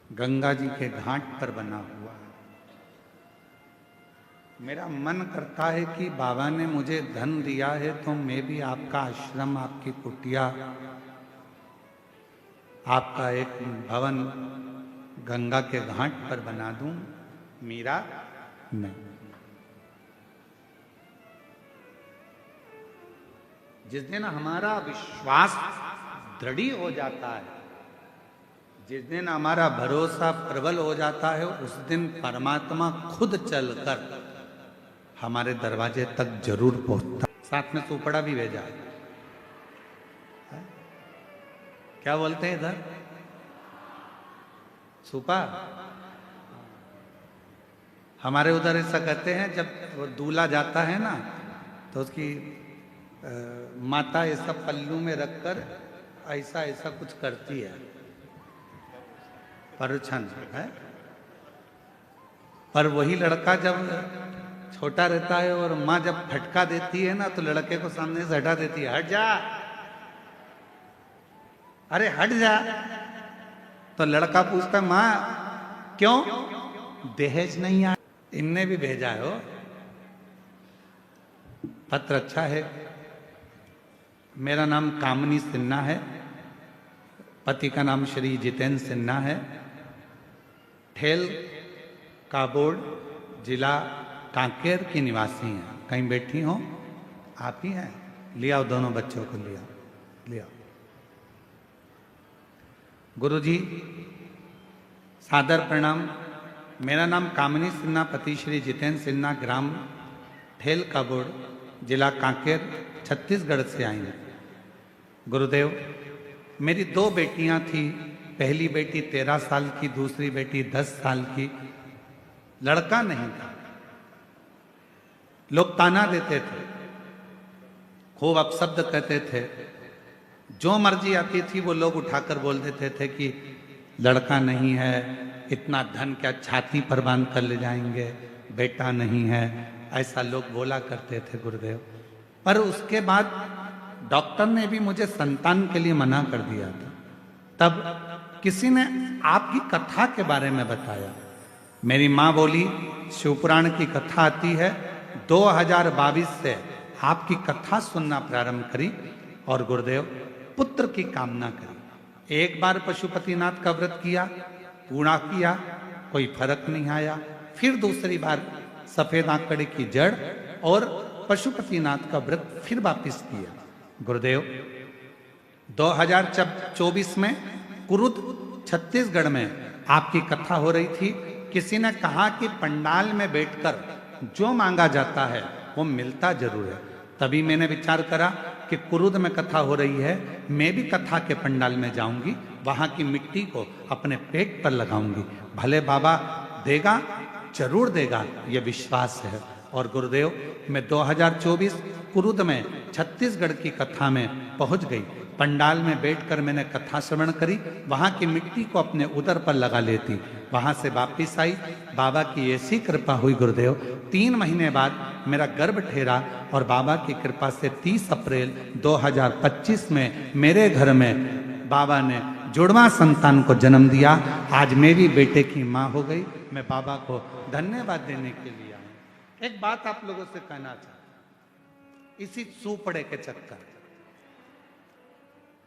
गंगा जी के घाट पर बना हुआ है। मेरा मन करता है कि बाबा ने मुझे धन दिया है तो मैं भी आपका आश्रम, आपकी कुटिया, आपका एक भवन गंगा के घाट पर बना दूं। मीरा नहीं। जिस दिन हमारा विश्वास दृढ़ हो जाता है, जिस दिन हमारा भरोसा प्रबल हो जाता है, उस दिन परमात्मा खुद चलकर हमारे दरवाजे तक जरूर पहुंचता। साथ में सुपड़ा भी भेजा है। क्या बोलते हैं इधर? सुपा। हमारे उधर ऐसा कहते हैं, जब वो दूल्हा जाता है ना तो उसकी माता ऐसा पल्लू में रखकर ऐसा ऐसा कुछ करती है, परछन है। पर वही लड़का जब छोटा रहता है और माँ जब फटका देती है ना तो लड़के को सामने से हटा देती है, हट जा, अरे हट जा। तो लड़का पूछता है, माँ क्यों? दहेज नहीं आया। इनने भी भेजा है हो पत्र, अच्छा है। मेरा नाम कामनी सिन्हा है, पति का नाम श्री जितेंद्र सिन्हा है। ठेल काबोर्ड, जिला कांकेर की निवासी हैं। कहीं बैठी हो? आप ही हैं? लिया दोनों बच्चों को, लिया। गुरुजी सादर प्रणाम। मेरा नाम कामनी सिन्हा, पति श्री जितेंद्र सिन्हा, ग्राम ठेल काबोर्ड, जिला कांकेर, छत्तीसगढ़ से आई हैं। गुरुदेव, मेरी 2 बेटियां थी। पहली बेटी 13 साल की, दूसरी बेटी 10 साल की। लड़का नहीं था। लोग ताना देते थे, खूब अपशब्द कहते थे। जो मर्जी आती थी वो लोग उठाकर बोल देते थे कि लड़का नहीं है, इतना धन क्या छाती पर बांध कर ले जाएंगे, बेटा नहीं है, ऐसा लोग बोला करते थे गुरुदेव। पर उसके बाद डॉक्टर ने भी मुझे संतान के लिए मना कर दिया था। तब किसी ने आपकी कथा के बारे में बताया। मेरी माँ बोली, शिवपुराण की कथा आती है, 2022 से आपकी कथा सुनना प्रारंभ करी और गुरुदेव पुत्र की कामना करी। एक बार पशुपतिनाथ का व्रत किया, पूरा किया, कोई फर्क नहीं आया। फिर दूसरी बार सफेद आंकड़े की जड़ और पशुपतिनाथ का व्रत फिर वापिस किया। गुरुदेव 2024 में कुरुद छत्तीसगढ़ में आपकी कथा हो रही थी। किसी ने कहा कि पंडाल में बैठकर जो मांगा जाता है वो मिलता जरूर है। तभी मैंने विचार करा कि कुरुद में कथा हो रही है, मैं भी कथा के पंडाल में जाऊंगी, वहां की मिट्टी को अपने पेट पर लगाऊंगी, भले बाबा देगा, जरूर देगा, ये विश्वास है। और गुरुदेव मैं 2024 कुरुद में छत्तीसगढ़ की कथा में पहुंच गई। पंडाल में बैठकर मैंने कथा श्रवण करी, वहां की मिट्टी को अपने उदर पर लगा लेती। वहां से वापिस आई, बाबा की ऐसी कृपा हुई गुरुदेव, 3 महीने बाद मेरा गर्भ ठहरा और बाबा की कृपा से 30 अप्रैल 2025 में मेरे घर में बाबा ने जुड़वा संतान को जन्म दिया। आज मेरी बेटे की माँ हो गई। मैं बाबा को धन्यवाद देने के लिए आया। एक बात आप लोगों से कहना चाहता, इसी सुपड़े के चक्कर,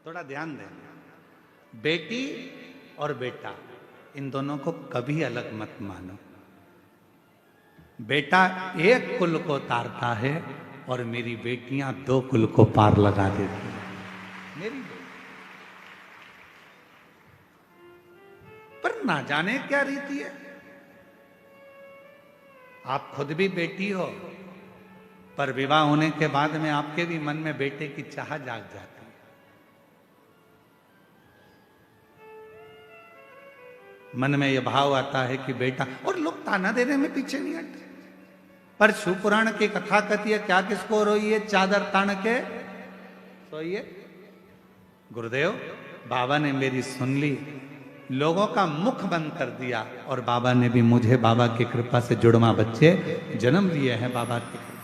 थोड़ा ध्यान दें। बेटी और बेटा, इन दोनों को कभी अलग मत मानो। बेटा एक कुल को तारता है और मेरी बेटियां 2 कुल को पार लगा देती हैं। मेरी पर ना जाने क्या रीति है। आप खुद भी बेटी हो, पर विवाह होने के बाद में आपके भी मन में बेटे की चाह जाग जाती है। मन में यह भाव आता है कि बेटा, और लोग ताना देने में पीछे नहीं हटते। पर शिवपुराण की कथा कहती है, क्या किसको रोइए, चादर तान के सोइए। गुरुदेव बाबा ने मेरी सुन ली, लोगों का मुख बंद कर दिया और बाबा ने भी मुझे बाबा की कृपा से जुड़वा बच्चे जन्म दिए हैं। बाबा की कृपा।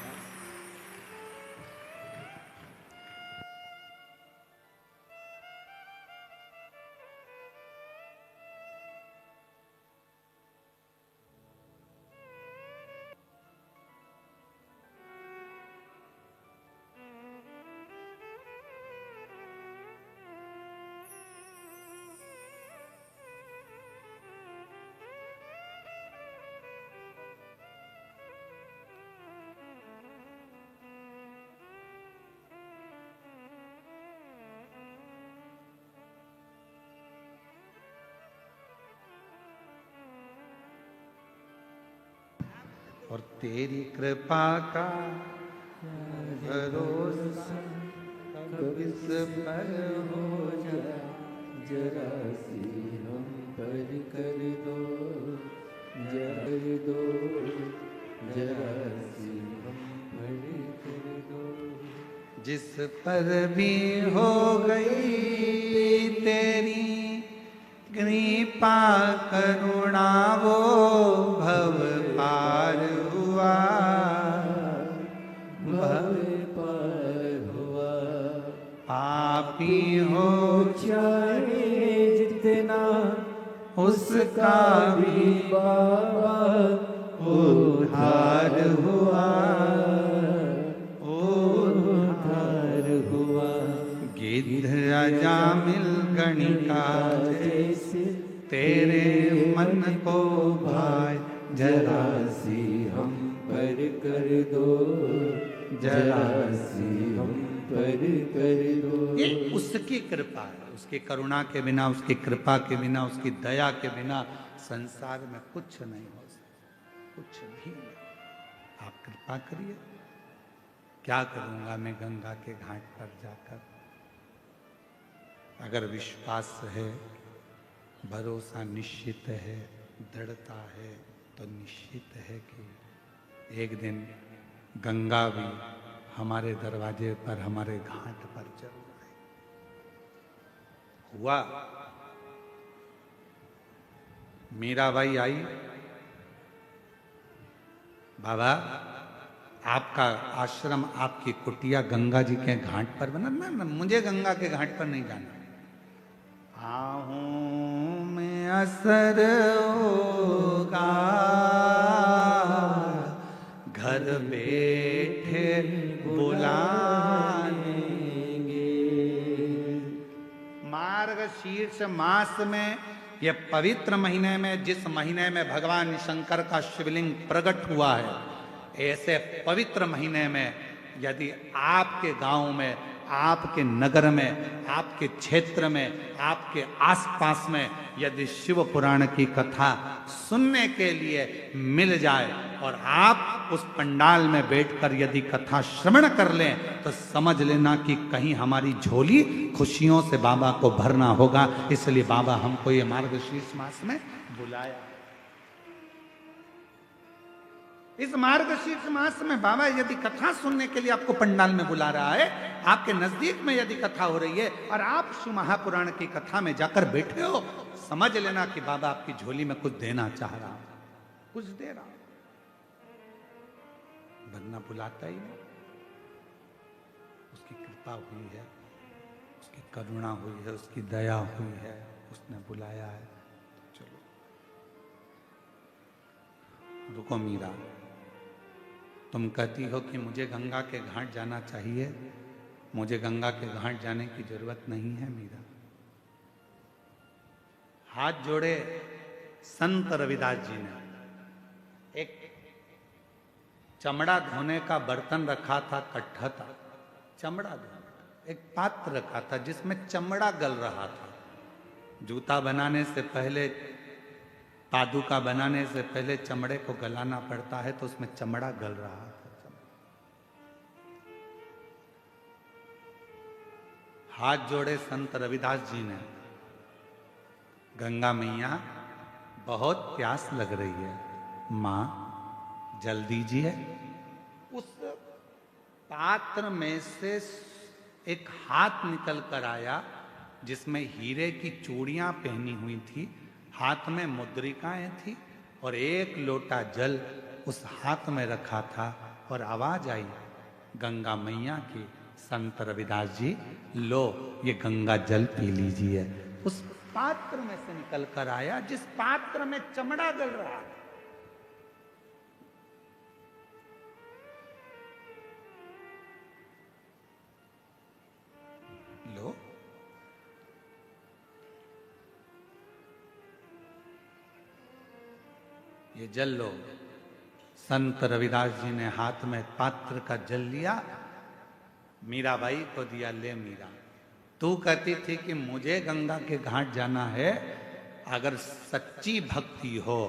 और तेरी कृपा का भरोसा कब इस पर हो जाए, जरा सी हम पर कर दो, जर दो, जरा सी हम पर कर दो। जिस पर भी हो गई तेरी कृपा करुणा वो भव पार हुआ, भव पार हुआ। पापी हो चाहे जितना उसका भी बाबा उद्धार हुआ, उद्धार हुआ। गिद्ध अजामिल गणिका जैसे तेरे मन को भाए, जरा सी हम पर कर दो, जरा सी हम पर कर दो। ये उसकी कृपा है, उसकी करुणा के बिना, उसकी कृपा के बिना, उसकी दया के बिना संसार में कुछ नहीं हो सकता, कुछ भी नहीं। आप कृपा करिए। क्या करूंगा मैं गंगा के घाट पर जाकर? अगर विश्वास है, भरोसा निश्चित है, दृढ़ता है, तो निश्चित है कि एक दिन गंगा भी हमारे दरवाजे पर, हमारे घाट पर जरूर आएगी। हुआ। मीराबाई आई, बाबा आपका आश्रम, आपकी कुटिया गंगा जी के घाट पर बना। ना, मुझे गंगा के घाट पर नहीं जाना। आहूं में असर होगा, घर बैठे बुलाएंगे। मार्गशीर्ष मास में, ये पवित्र महीने में, जिस महीने में भगवान शंकर का शिवलिंग प्रकट हुआ है, ऐसे पवित्र महीने में यदि आपके गांव में, आपके नगर में, आपके क्षेत्र में, आपके आसपास में यदि शिव पुराण की कथा सुनने के लिए मिल जाए और आप उस पंडाल में बैठकर यदि कथा श्रवण कर लें, तो समझ लेना कि कहीं हमारी झोली खुशियों से बाबा को भरना होगा। इसलिए बाबा हमको ये मार्गशीर्ष मास में बुलाया। इस मार्गशीर्ष मास में बाबा यदि कथा सुनने के लिए आपको पंडाल में बुला रहा है, आपके नजदीक में यदि कथा हो रही है और आप शिव महापुराण की कथा में जाकर बैठे हो, समझ लेना कि बाबा आपकी झोली में कुछ देना चाह रहा, कुछ दे रहा, वरना बुलाता ही नहीं। उसकी कृपा हुई है, उसकी करुणा हुई है, उसकी दया हुई है, उसने बुलाया है। चलो रुको मीरा, तुम कहती हो कि मुझे गंगा के घाट जाना चाहिए। मुझे गंगा के घाट जाने की जरूरत नहीं है मीरा। हाथ जोड़े संत रविदास जी ने एक चमड़ा धोने का बर्तन रखा था, कट्ठा था, चमड़ा धोने का एक पात्र रखा था जिसमें चमड़ा गल रहा था। जूता बनाने से पहले, पादुका बनाने से पहले चमड़े को गलाना पड़ता है, तो उसमें चमड़ा गल रहा था। हाथ जोड़े संत रविदास जी ने, गंगा मैया बहुत प्यास लग रही है, मां जल दीजिए। उस पात्र में से एक हाथ निकल कर आया जिसमें हीरे की चूड़ियां पहनी हुई थी, हाथ में मुद्रिकाएं थी और एक लोटा जल उस हाथ में रखा था। और आवाज आई गंगा मैया की, संत रविदास जी लो ये गंगा जल पी लीजिए। उस पात्र में से निकल कर आया जिस पात्र में चमड़ा गल रहा था। लो, ये जल लो। संत रविदास जी ने हाथ में पात्र का जल लिया, मीराबाई को दिया, ले मीरा, तू कहती थी कि मुझे गंगा के घाट जाना है, अगर सच्ची भक्ति हो,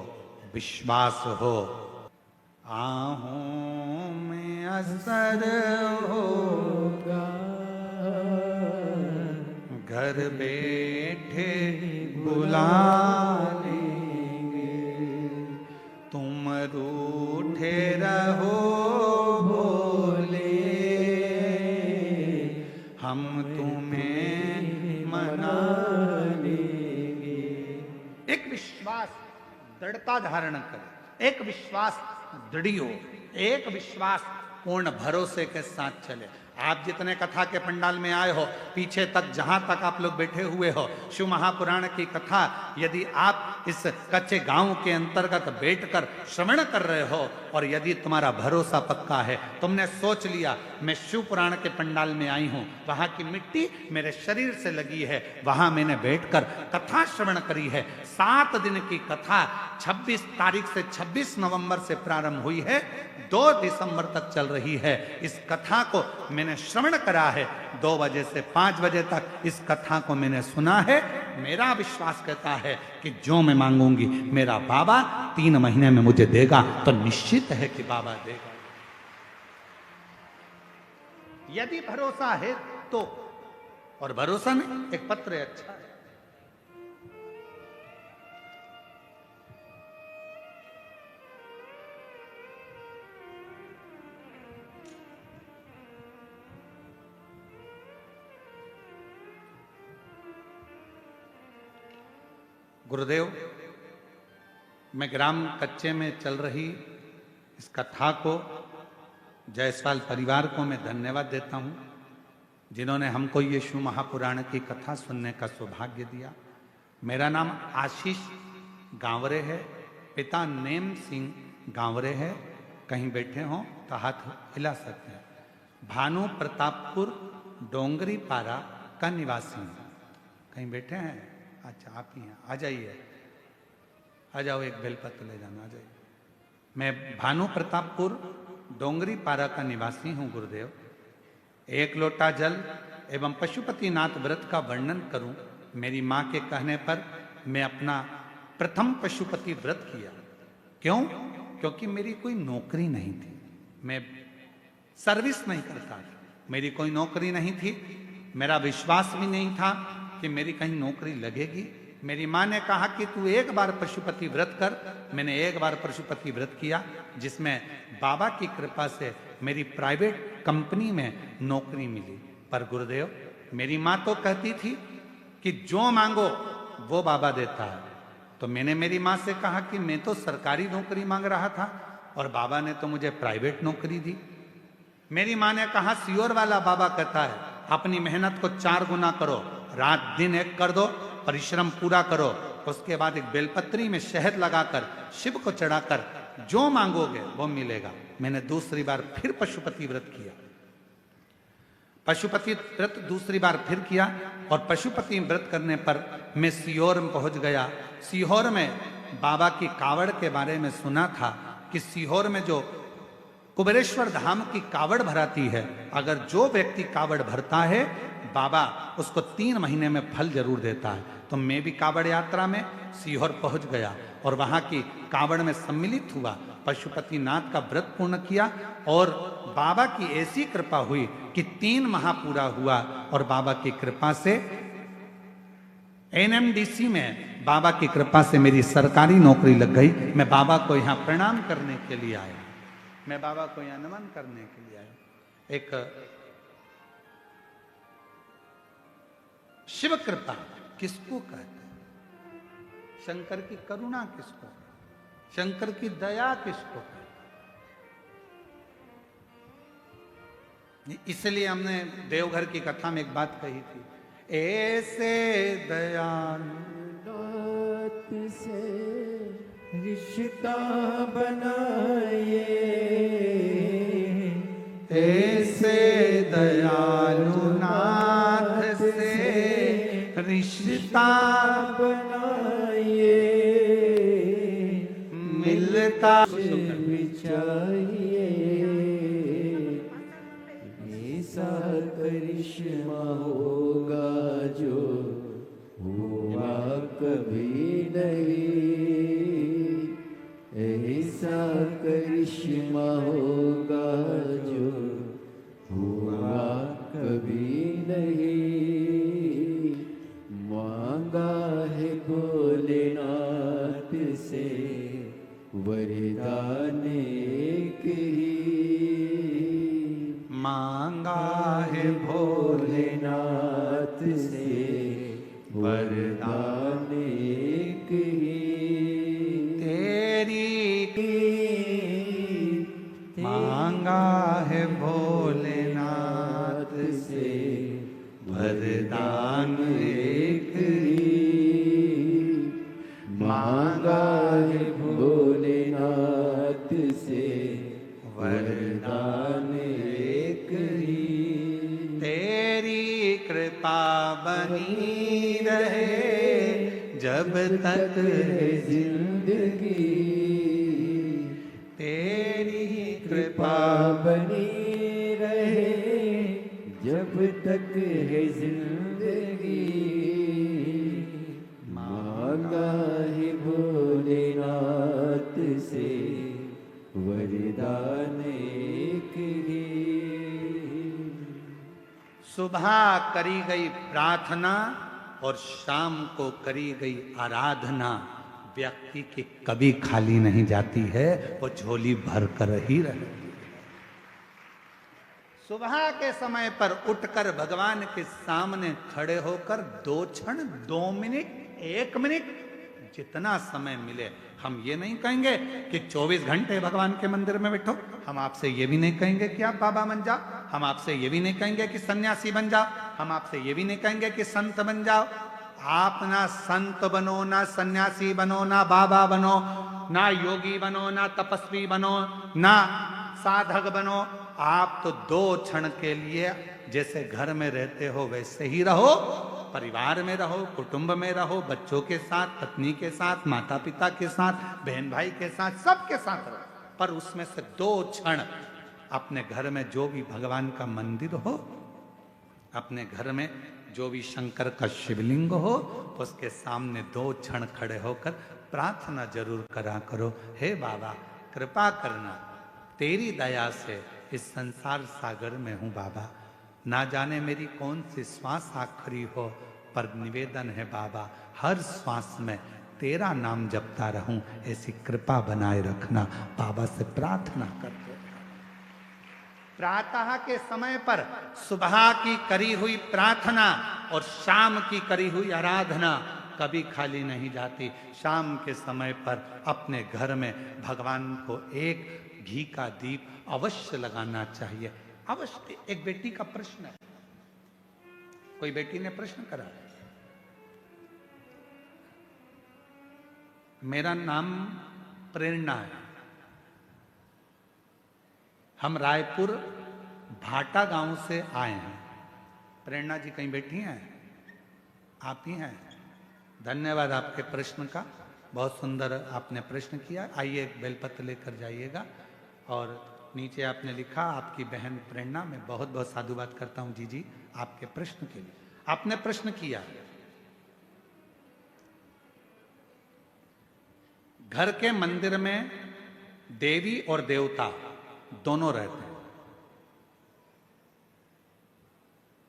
विश्वास हो, आहूं में असर होगा, घर बैठे बुला लेंगे, तुम रूठे रहो भोले, हम तुम्हें मना लेंगे। एक विश्वास दृढ़ता धारण करे, एक विश्वास दृढ़ी हो, एक विश्वास पूर्ण भरोसे के साथ चले। आप जितने कथा के पंडाल में आए हो, पीछे तक जहां तक आप लोग बैठे हुए हो, शिव महापुराण की कथा यदि आप इस कच्चे गांव के अंतर्गत बैठकर श्रवण कर रहे हो और यदि तुम्हारा भरोसा पक्का है, तुमने सोच लिया मैं शिव पुराण के पंडाल में आई हूं, वहां की मिट्टी मेरे शरीर से लगी है, वहां मैंने बैठकर कथा श्रवण करी है। 7 दिन की कथा 26 तारीख से 26 नवंबर से प्रारंभ हुई है, 2 दिसंबर तक चल रही है। इस कथा को मैंने श्रवण करा है, 2 बजे से 5 बजे तक इस कथा को मैंने सुना है। मेरा विश्वास कहता है कि जो मैं मांगूंगी मेरा बाबा 3 महीने में मुझे देगा, तो निश्चित है कि बाबा देगा। यदि भरोसा है तो, और भरोसा नहीं, एक पत्र है, अच्छा है। गुरुदेव, मैं ग्राम कच्चे में चल रही इस कथा को जायसवाल परिवार को मैं धन्यवाद देता हूं, जिन्होंने हमको ये शिव महापुराण की कथा सुनने का सौभाग्य दिया। मेरा नाम आशीष गांवरे है, पिता नेम सिंह गांवरे है। कहीं बैठे हों तो हाथ हिला सकते हैं। भानु प्रतापपुर डोंगरी पारा का निवासी हूं। कहीं बैठे हैं? अच्छा, आप ही हैं, आ जाइए, आ जाओ, एक बेलपत्र ले जाना, आ जाइए। मैं भानु प्रतापपुर डोंगरी पारा का निवासी हूं गुरुदेव। 1 लोटा जल एवं पशुपतिनाथ व्रत का वर्णन करूं, मेरी मां के कहने पर मैं अपना प्रथम पशुपति व्रत किया। क्यों? क्योंकि मेरी कोई नौकरी नहीं थी, मैं सर्विस नहीं करता था, मेरी कोई नौकरी नहीं थी, मेरा विश्वास भी नहीं था कि मेरी कहीं नौकरी लगेगी। मेरी माँ ने कहा कि तू एक बार पशुपति व्रत कर। मैंने एक बार पशुपति व्रत किया, जिसमें बाबा की कृपा से मेरी प्राइवेट कंपनी में नौकरी मिली। पर गुरुदेव, मेरी माँ तो कहती थी कि जो मांगो वो बाबा देता है। तो मैंने मेरी माँ से कहा कि मैं तो सरकारी नौकरी मांग रहा था और बाबा ने तो मुझे प्राइवेट नौकरी दी। मेरी माँ ने कहा सियोर वाला बाबा कहता है अपनी मेहनत को 4 गुना करो, रात दिन एक कर दो, परिश्रम पूरा करो, उसके बाद एक बेलपत्री में शहद लगाकर शिव को चढ़ाकर जो मांगोगे वो मिलेगा। मैंने दूसरी बार फिर पशुपति व्रत किया, पशुपति व्रत दूसरी बार फिर किया और पशुपति व्रत करने पर मैं सीहोर में पहुंच गया। सीहोर में बाबा की कावड़ के बारे में सुना था कि सीहोर में जो कुबेरेश्वर धाम की कावड़ भराती है, अगर जो व्यक्ति कावड़ भरता है बाबा उसको 3 महीने में फल जरूर देता है। तो मैं भी कावड़ यात्रा में सीहोर पहुंच गया और वहां की कावड़ में सम्मिलित हुआ, पशुपतिनाथ का व्रत पूर्ण किया और बाबा की ऐसी कृपा हुई कि 3 माह पूरा हुआ और बाबा की कृपा से NMDC में बाबा की कृपा से मेरी सरकारी नौकरी लग गई। मैं बाबा को यहाँ प्रणाम करने के लिए आया, मैं बाबा को यहाँ नमन करने के लिए आया। एक शिव कृपा किसको कहते हैं? शंकर की करुणा किसको? शंकर की दया किसको? इसलिए हमने देवघर की कथा में एक बात कही थी, ऐसे दयालु से रिश्ता बनाए, ऐसे दयालु नाथ से रिश्ता बनाए, मिलता चाहिए, ऐसा करिश्मा होगा जो हुआ कभी नहीं, ऐसा करिश्मा होगा जो हुआ कभी नहीं, से वरदान एक ही मांगा है भोलेनाथ से वरदान एक ही तेरी मांगा है भोलेनाथ से वरदान एक ही मांगा है भोलेनाथ से वरदान एक ही तेरी कृपा बनी रहे जब तक है जिंदगी तेरी कृपा बनी रहे जब तक है जिंदगी मांगा है भोलेनाथ से वरदान एक ही सुबह करी गई प्रार्थना और शाम को करी गई आराधना व्यक्ति की कभी खाली नहीं जाती है, वो झोली भर कर ही रहती है। सुबह के समय पर उठकर भगवान के सामने खड़े होकर 2 क्षण 2 मिनट 1 मिनट जितना समय मिले, हम ये नहीं कहेंगे कि 24 घंटे भगवान के मंदिर में बैठो, हम आपसे ये भी नहीं कहेंगे कि आप बाबा बन जाओ, हम आपसे ये भी नहीं कहेंगे कि सन्यासी बन जाओ, हम आपसे ये भी नहीं कहेंगे कि संत बन जाओ। आप ना संत बनो, ना सन्यासी बनो, ना बाबा बनो, ना योगी बनो, ना तपस्वी बनो, ना साधक बनो, आप तो 2 क्षण के लिए जैसे घर में रहते हो वैसे ही रहो, परिवार में रहो, कुटुंब में रहो, बच्चों के साथ, पत्नी के साथ, माता पिता के साथ, बहन भाई के साथ, सबके साथ रहो, पर उसमें से 2 क्षण अपने घर में जो भी भगवान का मंदिर हो, अपने घर में जो भी शंकर का शिवलिंग हो, उसके सामने 2 क्षण खड़े होकर प्रार्थना जरूर करा करो, हे बाबा कृपा करना, तेरी दया से इस संसार सागर में हूँ बाबा, ना जाने मेरी कौन सी श्वास आखिरी हो, पर निवेदन है बाबा हर श्वास में तेरा नाम जपता रहूं, ऐसी कृपा बनाए रखना, बाबा से प्रार्थना करते। प्रातः के समय पर सुबह की करी हुई प्रार्थना और शाम की करी हुई आराधना कभी खाली नहीं जाती। शाम के समय पर अपने घर में भगवान को एक घी का दीप अवश्य लगाना चाहिए, अवश्य। एक बेटी का प्रश्न है, कोई बेटी ने प्रश्न करा, मेरा नाम प्रेरणा है, हम रायपुर भाटा गांव से आए हैं। प्रेरणा जी कहीं बैठी हैं? आप ही हैं? धन्यवाद आपके प्रश्न का, बहुत सुंदर आपने प्रश्न किया। आइए एक बेलपत्र लेकर जाइएगा। और नीचे आपने लिखा आपकी बहन प्रेरणा, मैं बहुत बहुत साधुवाद करता हूं जी आपके प्रश्न के लिए। आपने प्रश्न किया घर के मंदिर में देवी और देवता दोनों रहते हैं।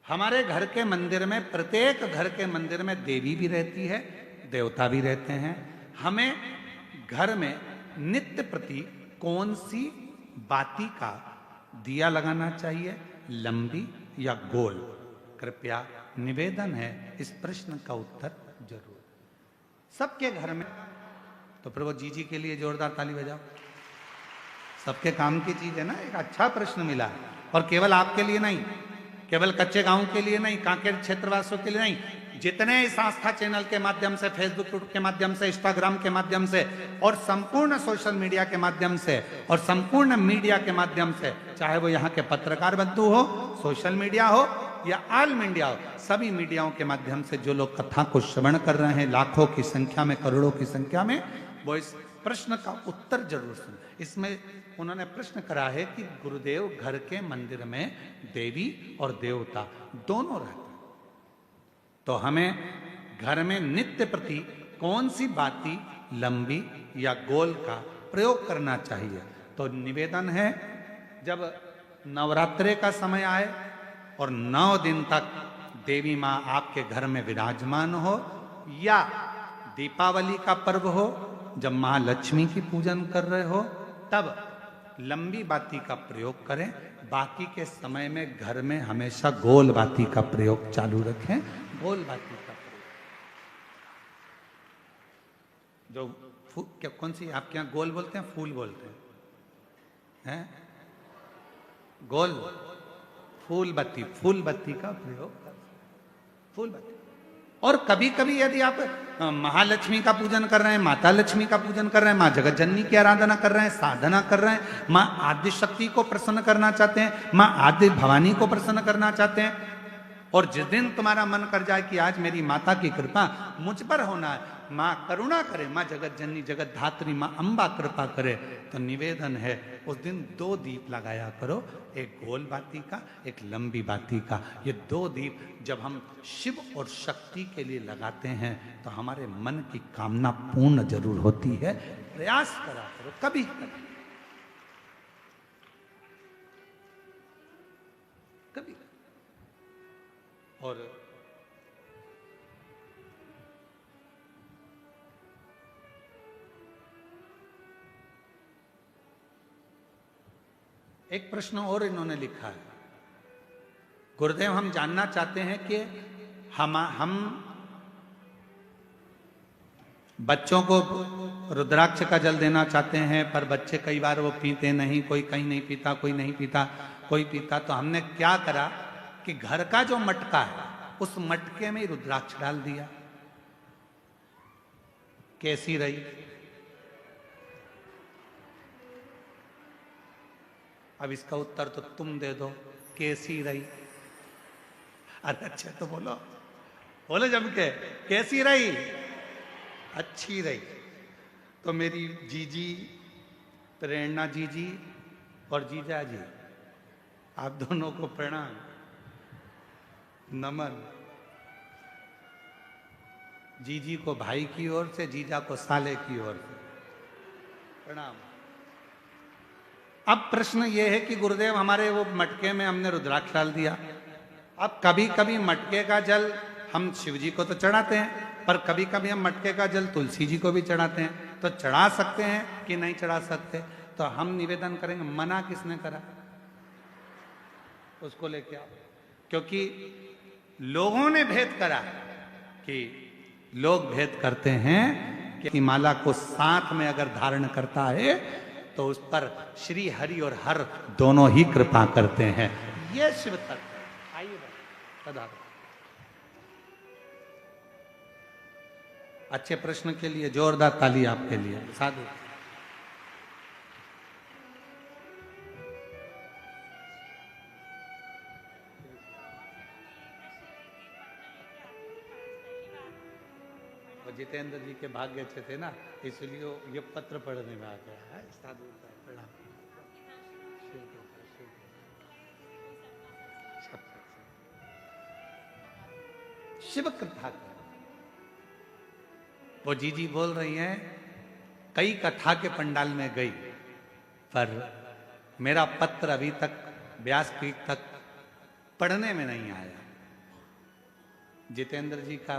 हमारे घर के मंदिर में, प्रत्येक घर के मंदिर में देवी भी रहती है, देवता भी रहते हैं। हमें घर में नित्य प्रति कौन सी बाती का दिया लगाना चाहिए, लंबी या गोल? कृपया निवेदन है इस प्रश्न का उत्तर जरूर। सबके घर में, तो प्रभु जी के लिए जोरदार ताली बजाओ। सबके काम की चीज है ना, एक अच्छा प्रश्न मिला। और केवल आपके लिए नहीं, केवल कच्चे गांव के लिए नहीं, कांकेर क्षेत्रवासियों के लिए नहीं, जितने इस आस्था चैनल के माध्यम से, फेसबुक के माध्यम से, इंस्टाग्राम के माध्यम से और संपूर्ण सोशल मीडिया के माध्यम से और संपूर्ण मीडिया के माध्यम से, चाहे वो यहाँ के पत्रकार बंधु हो, सोशल मीडिया हो या ऑल मीडिया हो, सभी मीडियाओं के माध्यम से जो लोग कथा को श्रवण कर रहे हैं, लाखों की संख्या में, करोड़ों की संख्या में, वो इस प्रश्न का उत्तर जरूर सुन। इसमें उन्होंने प्रश्न करा है कि गुरुदेव घर के मंदिर में देवी और देवता दोनों रहते हैं, तो हमें घर में नित्य प्रति कौन सी बाती, लंबी या गोल का प्रयोग करना चाहिए? तो निवेदन है, जब नवरात्रे का समय आए और 9 दिन तक देवी माँ आपके घर में विराजमान हो, या दीपावली का पर्व हो, जब महालक्ष्मी की पूजन कर रहे हो तब लंबी बाती का प्रयोग करें। बाकी के समय में घर में हमेशा गोल बाती का प्रयोग चालू रखें। गोल बाती का प्रयोग जो क्या कौन सी आपके यहाँ गोल बोलते हैं फूल बोलते हैं? गोल फूल बत्ती का प्रयोग करें। फूल बत्ती। और कभी कभी यदि आप महालक्ष्मी का पूजन कर रहे हैं, माता लक्ष्मी का पूजन कर रहे हैं, माँ जगत जननी की आराधना कर रहे हैं, साधना कर रहे हैं, माँ आदि शक्ति को प्रसन्न करना चाहते हैं, माँ आदि भवानी को प्रसन्न करना चाहते हैं, और जिस दिन तुम्हारा मन कर जाए कि आज मेरी माता की कृपा मुझ पर होना है, माँ करुणा करे, माँ जगत जननी जगत धात्री माँ अम्बा कृपा करे, तो निवेदन है उस दिन 2 दीप लगाया करो, एक गोल बाती का, एक लंबी बाती का। ये 2 दीप जब हम शिव और शक्ति के लिए लगाते हैं तो हमारे मन की कामना पूर्ण जरूर होती है। प्रयास करा करो कभी कभी कभी। और एक प्रश्न और इन्होंने लिखा है, गुरुदेव हम जानना चाहते हैं कि हम बच्चों को रुद्राक्ष का जल देना चाहते हैं, पर बच्चे कई बार वो पीते नहीं, कोई कहीं नहीं पीता, कोई नहीं पीता, कोई पीता, तो हमने क्या करा कि घर का जो मटका है उस मटके में रुद्राक्ष डाल दिया। कैसी रही? अब इसका उत्तर तो तुम दे दो, कैसी रही? अरे अच्छे तो बोलो, बोलो जम के, कैसी रही? अच्छी रही। तो मेरी जीजी प्रेरणा जीजी और जीजा जी, आप दोनों को प्रणाम, नमन। जीजी को भाई की ओर से, जीजा को साले की ओर से प्रणाम। अब प्रश्न ये है कि गुरुदेव हमारे वो मटके में हमने रुद्राक्ष डाल दिया। अब कभी कभी मटके का जल हम शिव जी को तो चढ़ाते हैं, पर कभी कभी हम मटके का जल तुलसी जी को भी चढ़ाते हैं, तो चढ़ा सकते हैं कि नहीं चढ़ा सकते? तो हम निवेदन करेंगे, मना किसने करा? उसको लेके आओ। क्योंकि लोगों ने भेद करा कि लोग भेद करते हैं कि माला को साथ में अगर धारण करता है तो उस पर श्री हरि और हर दोनों ही कृपा करते हैं। ये शिव तत्व। आइए पधारो। अच्छे प्रश्न के लिए जोरदार ताली आपके लिए। साधु। जितेंद्र जी के भाग्य अच्छे थे ना, इसलिए ये पत्र पढ़ने में आ गया है। साधु प्रणाम। शिव कथा कर। वो जीजी बोल रही हैं, कई कथा के पंडाल में गई, पर मेरा पत्र अभी तक व्यासपीठ तक पढ़ने में नहीं आया। जितेंद्र जी का,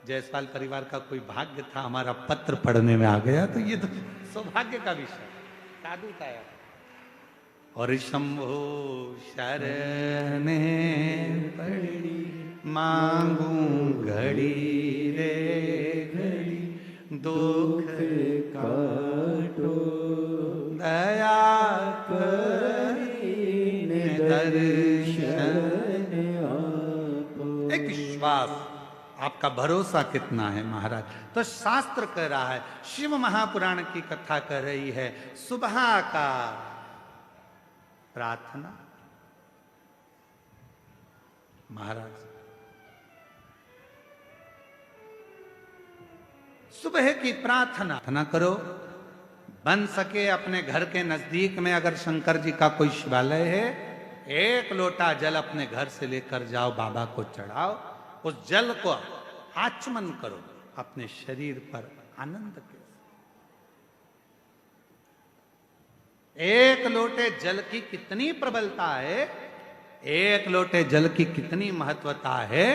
जायसवाल परिवार का कोई भाग्य था, हमारा पत्र पढ़ने में आ गया, तो ये तो सौभाग्य का विषय। साधु था। और शंभो शरण पड़ी मांगू घड़ी रे घड़ी, दुख काटो दया करीने दर्शन आपो। एक विश्वास, आपका भरोसा कितना है महाराज? तो शास्त्र कह रहा है, शिव महापुराण की कथा कह रही है, सुबह का प्रार्थना। महाराज सुबह की प्रार्थना करो। बन सके अपने घर के नजदीक में अगर शंकर जी का कोई शिवालय है, 1 लोटा जल अपने घर से लेकर जाओ, बाबा को चढ़ाओ, उस जल को आचमन करो अपने शरीर पर आनंद के। 1 लोटे जल की कितनी प्रबलता है, 1 लोटे जल की कितनी महत्वता है,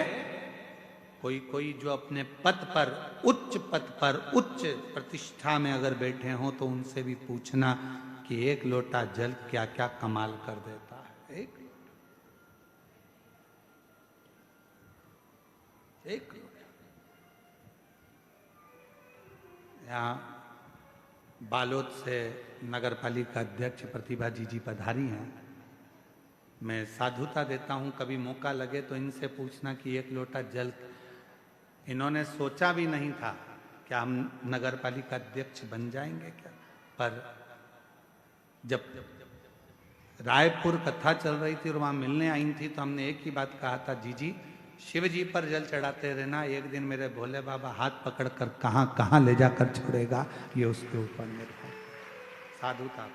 कोई कोई जो अपने पद पर उच्च प्रतिष्ठा में अगर बैठे हों तो उनसे भी पूछना कि एक लोटा जल क्या क्या कमाल कर देता है। एक लोटा। यहाँ बालोद से नगर पालिका अध्यक्ष प्रतिभा जी पधारी हैं। मैं साधुता देता हूँ, कभी मौका लगे तो इनसे पूछना कि एक लोटा जल, इन्होंने सोचा भी नहीं था कि हम नगर पालिका अध्यक्ष बन जाएंगे क्या, पर जब रायपुर कथा चल रही थी और वहाँ मिलने आई थी तो हमने एक ही बात कहा था, जी शिव जी पर जल चढ़ाते रहना, एक दिन मेरे भोले बाबा हाथ पकड़कर कहाँ कहाँ ले जाकर छोड़ेगा ये उसके ऊपर निर्भर। साधुता।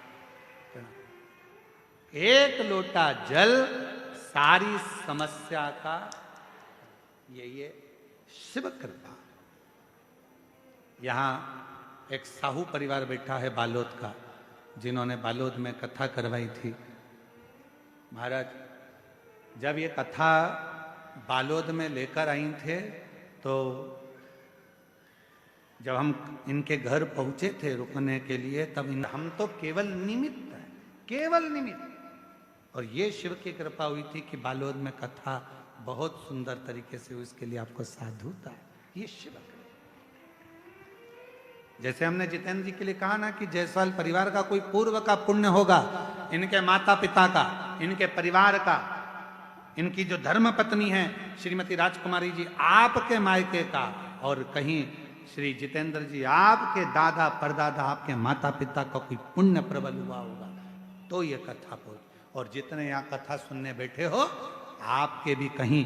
एक लोटा जल सारी समस्या का ये शिव कृपा। यहाँ एक साहू परिवार बैठा है बालोद का, जिन्होंने बालोद में कथा करवाई थी। महाराज जब ये कथा बालोद में लेकर आई थे तो जब हम इनके घर पहुंचे थे रुकने के लिए, तब हम तो केवल निमित्त है, केवल निमित्त, और ये शिव की कृपा हुई थी कि बालोद में कथा बहुत सुंदर तरीके से हुई। इसके लिए आपको साधुता है, ये शिव कृपा। जैसे हमने जितेंद्र जी के लिए कहा ना कि जायसवाल परिवार का कोई पूर्व का पुण्य होगा, इनके माता पिता का, इनके परिवार का, इनकी जो धर्म पत्नी है श्रीमती राजकुमारी जी आपके मायके का, और कहीं श्री जितेंद्र जी आपके दादा परदादा आपके माता पिता का कोई पुण्य प्रबल हुआ होगा तो ये कथा बोल। और जितने यहाँ कथा सुनने बैठे हो आपके भी कहीं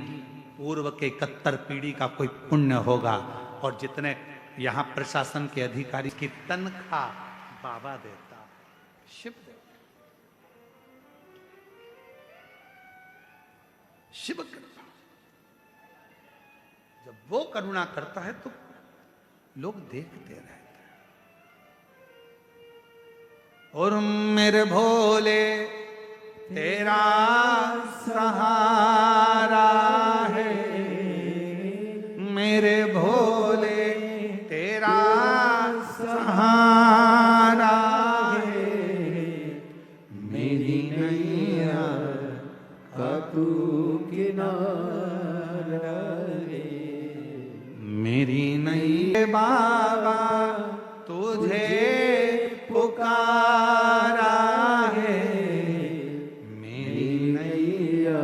पूर्व के 71 पीढ़ी का कोई पुण्य होगा। और जितने यहाँ प्रशासन के अधिकारी की तनख्वाह बाबा देता, शिव देता, शिव कृपा। जब वो करुणा करता है तो लोग देखते रहते हैं। और मेरे भोले तेरा सहारा है, मेरे भोले तेरा सहारा है, मेरी नैया का तू किनारा है, मेरी नैया बाबा तुझे पुकारा है, मेरी नैया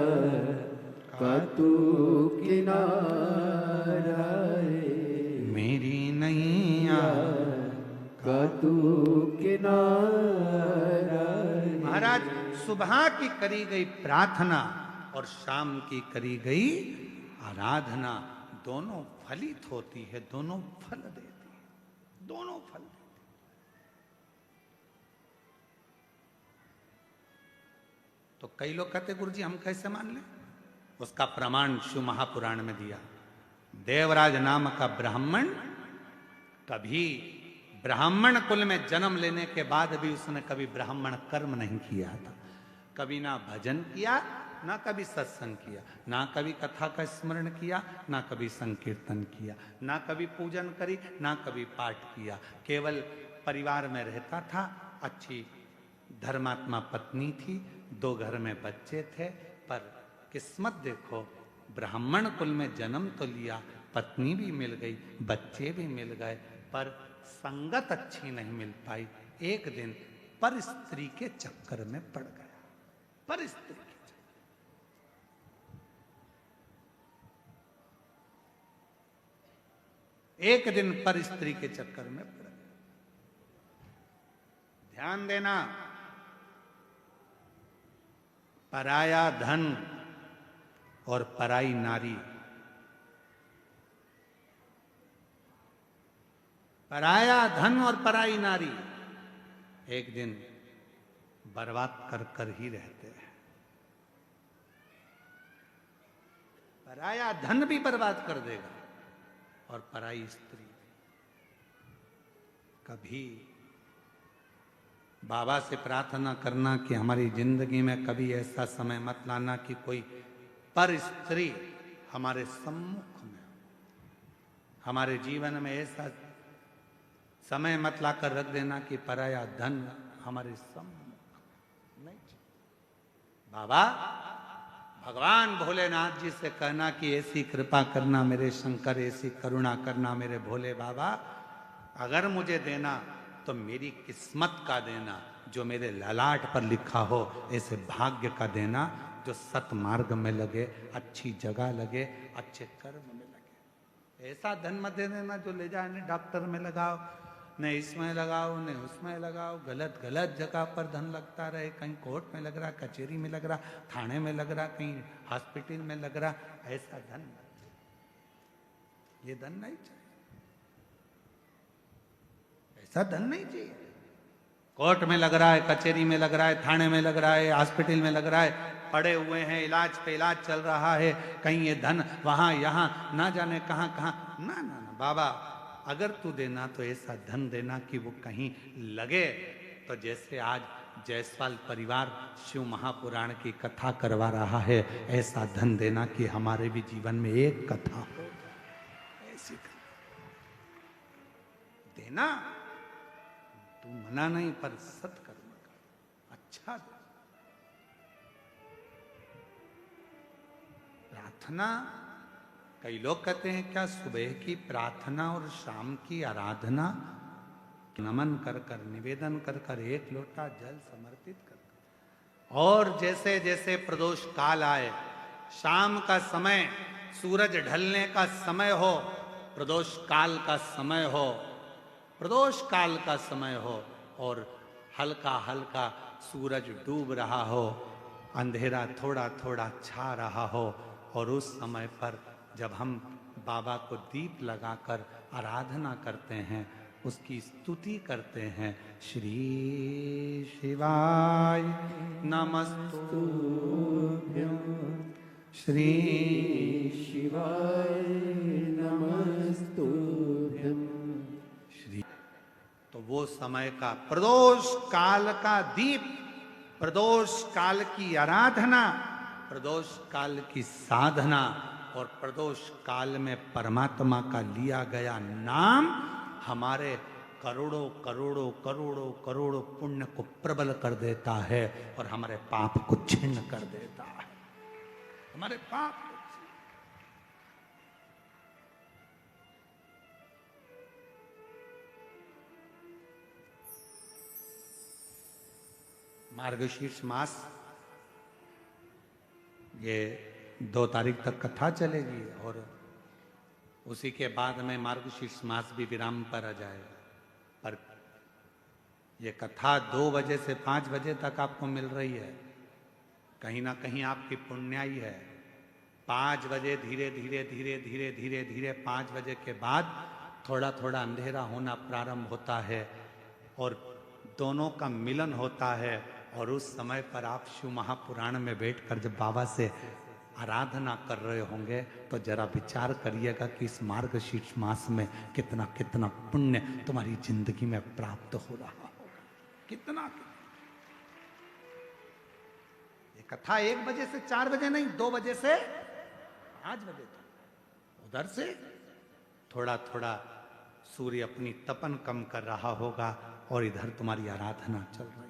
का तू किनारा है, मेरी नैया का तू किनारा है। महाराज सुबह की करी गई प्रार्थना और शाम की करी गई आराधना दोनों फलित होती है, दोनों फल देती है, दोनों फल देती है। तो कई लोग कहते गुरुजी हम कैसे मान लें? उसका प्रमाण शिव महापुराण में दिया। देवराज नाम का ब्राह्मण कभी ब्राह्मण कुल में जन्म लेने के बाद भी उसने कभी ब्राह्मण कर्म नहीं किया था। कभी ना भजन किया, ना कभी सत्संग किया, ना कभी कथा का स्मरण किया, ना कभी संकीर्तन किया, ना कभी पूजन करी, ना कभी पाठ किया। केवल परिवार में रहता था, अच्छी धर्मात्मा पत्नी थी, 2 घर में बच्चे थे। पर किस्मत देखो, ब्राह्मण कुल में जन्म तो लिया, पत्नी भी मिल गई, बच्चे भी मिल गए, पर संगत अच्छी नहीं मिल पाई। एक दिन पर स्त्री के चक्कर में पड़ गया, पर स्त्री के चक्कर। एक दिन पर स्त्री के चक्कर में पड़ गया। ध्यान देना, पराया धन और पराई नारी, पराया धन और पराई नारी एक दिन बर्बाद कर कर ही रहते हैं। पराया धन भी बर्बाद कर देगा और पराई स्त्री। कभी बाबा से प्रार्थना करना कि हमारी जिंदगी में कभी ऐसा समय मत लाना कि कोई पर स्त्री हमारे सम्मुख में। हमारे जीवन में ऐसा समय मत लाकर रख देना कि पराया धन हमारे सम नहीं चाहिए। बाबा भगवान भोलेनाथ जी से कहना कि ऐसी कृपा करना मेरे शंकर, ऐसी करुणा करना मेरे भोले बाबा, अगर मुझे देना तो मेरी किस्मत का देना, जो मेरे ललाट पर लिखा हो ऐसे भाग्य का देना, जो सतमार्ग में लगे, अच्छी जगह लगे, अच्छे कर्म में लगे। ऐसा धन मत दे देना जो ले जाए, न डॉक्टर में लगाओ, न इसमें लगाओ, न उसमें लगाओ, गलत गलत जगह पर धन लगता रहे, कहीं कोर्ट में लग रहा, कचहरी में लग रहा, थाने में लग रहा, कहीं हॉस्पिटल में लग रहा। ऐसा धन मत, ये धन नहीं चाहिए, ऐसा धन नहीं चाहिए। कोर्ट में लग रहा है, कचहरी में लग रहा है, थाने में लग रहा है, हॉस्पिटल में लग रहा है, पड़े हुए हैं, इलाज पे इलाज चल रहा है, कहीं ये धन वहां यहां ना जाने कहां कहां। ना ना ना बाबा, अगर तू देना तो ऐसा धन देना कि वो कहीं लगे। तो जैसे आज जायसवाल परिवार शिव महापुराण की कथा करवा रहा है, ऐसा धन देना कि हमारे भी जीवन में एक कथा हो, ऐसी देना। तू मना नहीं, पर सत्कर्म कर, अच्छा दे। प्रार्थना, कई लोग कहते हैं क्या सुबह की प्रार्थना और शाम की आराधना नमन कर कर, निवेदन कर कर, एक लोटा जल समर्पित कर कर, और जैसे जैसे प्रदोष काल आए, शाम का समय, सूरज ढलने का समय हो, प्रदोष काल का समय हो, प्रदोष काल का समय हो, और हल्का हल्का सूरज डूब रहा हो, अंधेरा थोड़ा थोड़ा छा रहा हो, और उस समय पर जब हम बाबा को दीप लगाकर आराधना करते हैं, उसकी स्तुति करते हैं, श्री शिवाय नमस्तुभ्यं, श्री शिवाय नमस्तुभ्यं, श्री, तो वो समय का प्रदोष काल का दीप, प्रदोष काल की आराधना, प्रदोष काल की साधना, और प्रदोष काल में परमात्मा का लिया गया नाम हमारे करोड़ों करोड़ों करोड़ों करोड़ों पुण्य को प्रबल कर देता है, और हमारे पाप को छिन्न कर देता है, हमारे पाप को। मार्गशीर्ष मास, ये 2 तारीख तक कथा चलेगी, और उसी के बाद में मार्गशीर्ष मास भी विराम पर आ जाएगा। पर ये कथा 2 बजे से 5 बजे तक आपको मिल रही है, कहीं ना कहीं आपकी पुण्याई है। 5 बजे धीरे धीरे धीरे धीरे धीरे धीरे 5 बजे के बाद थोड़ा थोड़ा अंधेरा होना प्रारंभ होता है, और दोनों का मिलन होता है, और उस समय पर आप शिव महापुराण में बैठकर जब बाबा से आराधना कर रहे होंगे, तो जरा विचार करिएगा कि इस मार्गशीर्ष मास में कितना कितना पुण्य तुम्हारी जिंदगी में प्राप्त हो रहा होगा, कितना। ये कथा 1 बजे से 4 बजे नहीं, 2 बजे से 5 बजे तक, उधर से थोड़ा थोड़ा सूर्य अपनी तपन कम कर रहा होगा, और इधर तुम्हारी आराधना चल रही होगी।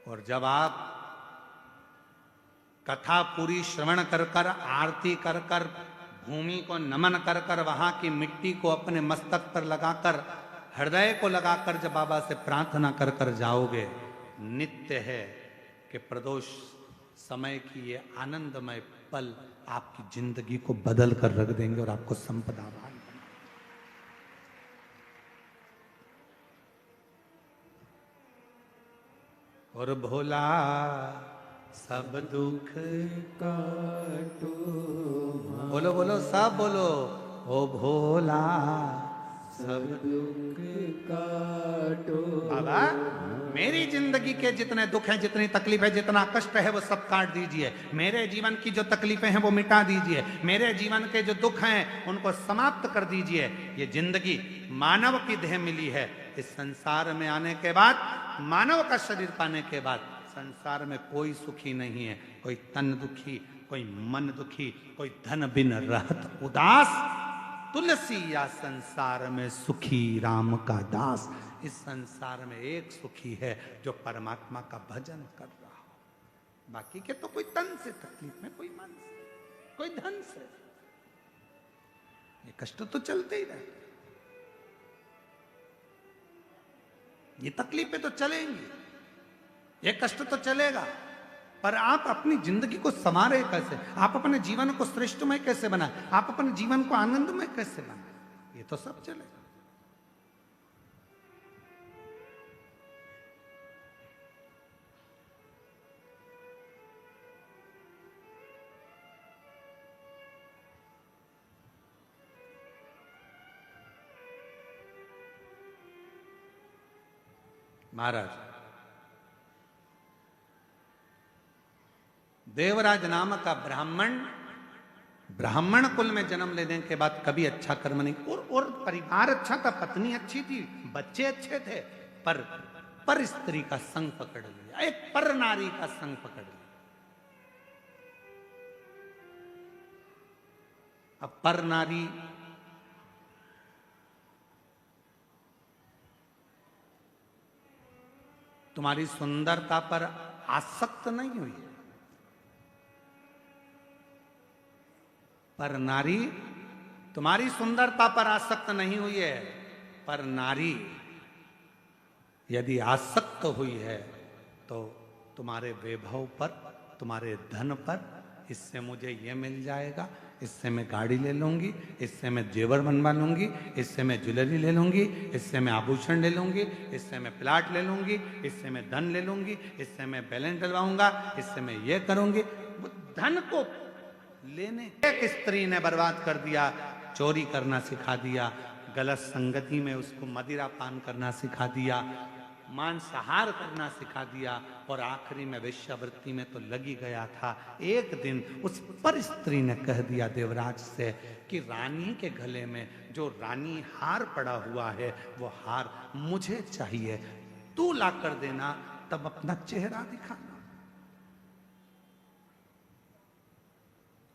और जब आप कथा पूरी श्रवण कर कर, आरती कर कर, भूमि को नमन कर कर, वहां की मिट्टी को अपने मस्तक पर लगाकर, हृदय को लगाकर जब बाबा से प्रार्थना कर कर जाओगे, नित्य है कि प्रदोष समय की ये आनंदमय पल आपकी जिंदगी को बदल कर रख देंगे, और आपको संपदावान। और भोला सब दुख काटो, बोलो बोलो सब बोलो, ओ भोला सब दुख काटो। बाबा मेरी जिंदगी के जितने दुख हैं, जितनी तकलीफ है, जितना कष्ट है, वो सब काट दीजिए। मेरे जीवन की जो तकलीफें हैं वो मिटा दीजिए, मेरे जीवन के जो दुख हैं उनको समाप्त कर दीजिए। ये जिंदगी मानव की देह मिली है, इस संसार में आने के बाद, मानव का शरीर पाने के बाद, संसार में कोई सुखी नहीं है, कोई तन दुखी, कोई मन दुखी, कोई धन बिन रहत उदास, तुलसी या संसार में सुखी राम का दास। इस संसार में एक सुखी है जो परमात्मा का भजन कर रहा हो। बाकी के तो कोई तन से तकलीफ में, कोई मन से, कोई धन से, ये कष्ट तो चलते ही रहते, ये तकलीफें तो चलेंगी, ये कष्ट तो चलेगा, पर आप अपनी जिंदगी को संवारे कैसे, आप अपने जीवन को श्रेष्ठमय कैसे बनाए, आप अपने जीवन को आनंदमय कैसे बनाए, ये तो सब चलेगा। महाराज, देवराज नाम का ब्राह्मण कुल में जन्म लेने के बाद कभी अच्छा कर्म नहीं, और परिवार अच्छा था, पत्नी अच्छी थी, बच्चे अच्छे थे, पर स्त्री का संग पकड़ लिया, एक पर नारी का संग पकड़ लिया। अब पर नारी तुम्हारी सुंदरता पर आसक्त नहीं हुई, पर नारी तुम्हारी सुंदरता पर आसक्त नहीं हुई है, पर नारी यदि आसक्त हुई है तो तुम्हारे वैभव पर, तुम्हारे धन पर, इससे मुझे ये मिल जाएगा, इससे मैं गाड़ी ले लूंगी, इससे मैं जेवर बनवा लूंगी, इससे मैं ज्वेलरी ले लूंगी, इससे मैं आभूषण ले लूंगी, इससे मैं प्लाट ले लूंगी, इससे मैं धन ले लूंगी, इससे मैं बैलेंस डलवाऊंगा, इससे मैं ये करूंगी। धन को लेने एक स्त्री ने बर्बाद कर दिया, चोरी करना सिखा दिया, गलत संगति में उसको मदिरा पान करना सिखा दिया, मांसाहार करना सिखा दिया, और आखिरी में वेश्यावृत्ति में तो लगी गया था। एक दिन उस पर स्त्री ने कह दिया देवराज से कि रानी के गले में जो रानी हार पड़ा हुआ है वो हार मुझे चाहिए, तू ला कर देना, तब अपना चेहरा दिखाना,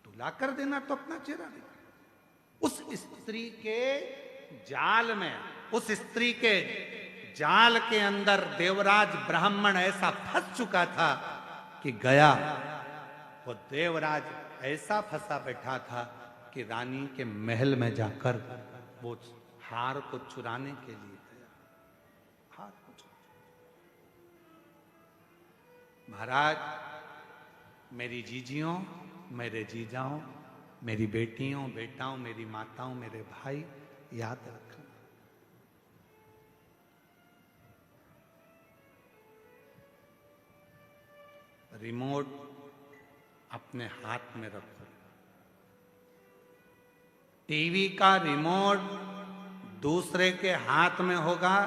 तू ला कर देना तो अपना चेहरा दिखाना। उस स्त्री के जाल में, उस स्त्री के जाल के अंदर देवराज ब्राह्मण ऐसा फंस चुका था कि गया, वो देवराज ऐसा फंसा बैठा था कि रानी के महल में जाकर वो हार को चुराने के लिए गया, हार को महाराज, मेरी जीजियों, मेरे जीजाओं, मेरी बेटियों, बेटाओं, मेरी माताओं, मेरे भाई, याद रखना, रिमोट अपने हाथ में रखो। टीवी का रिमोट दूसरे के हाथ में होगा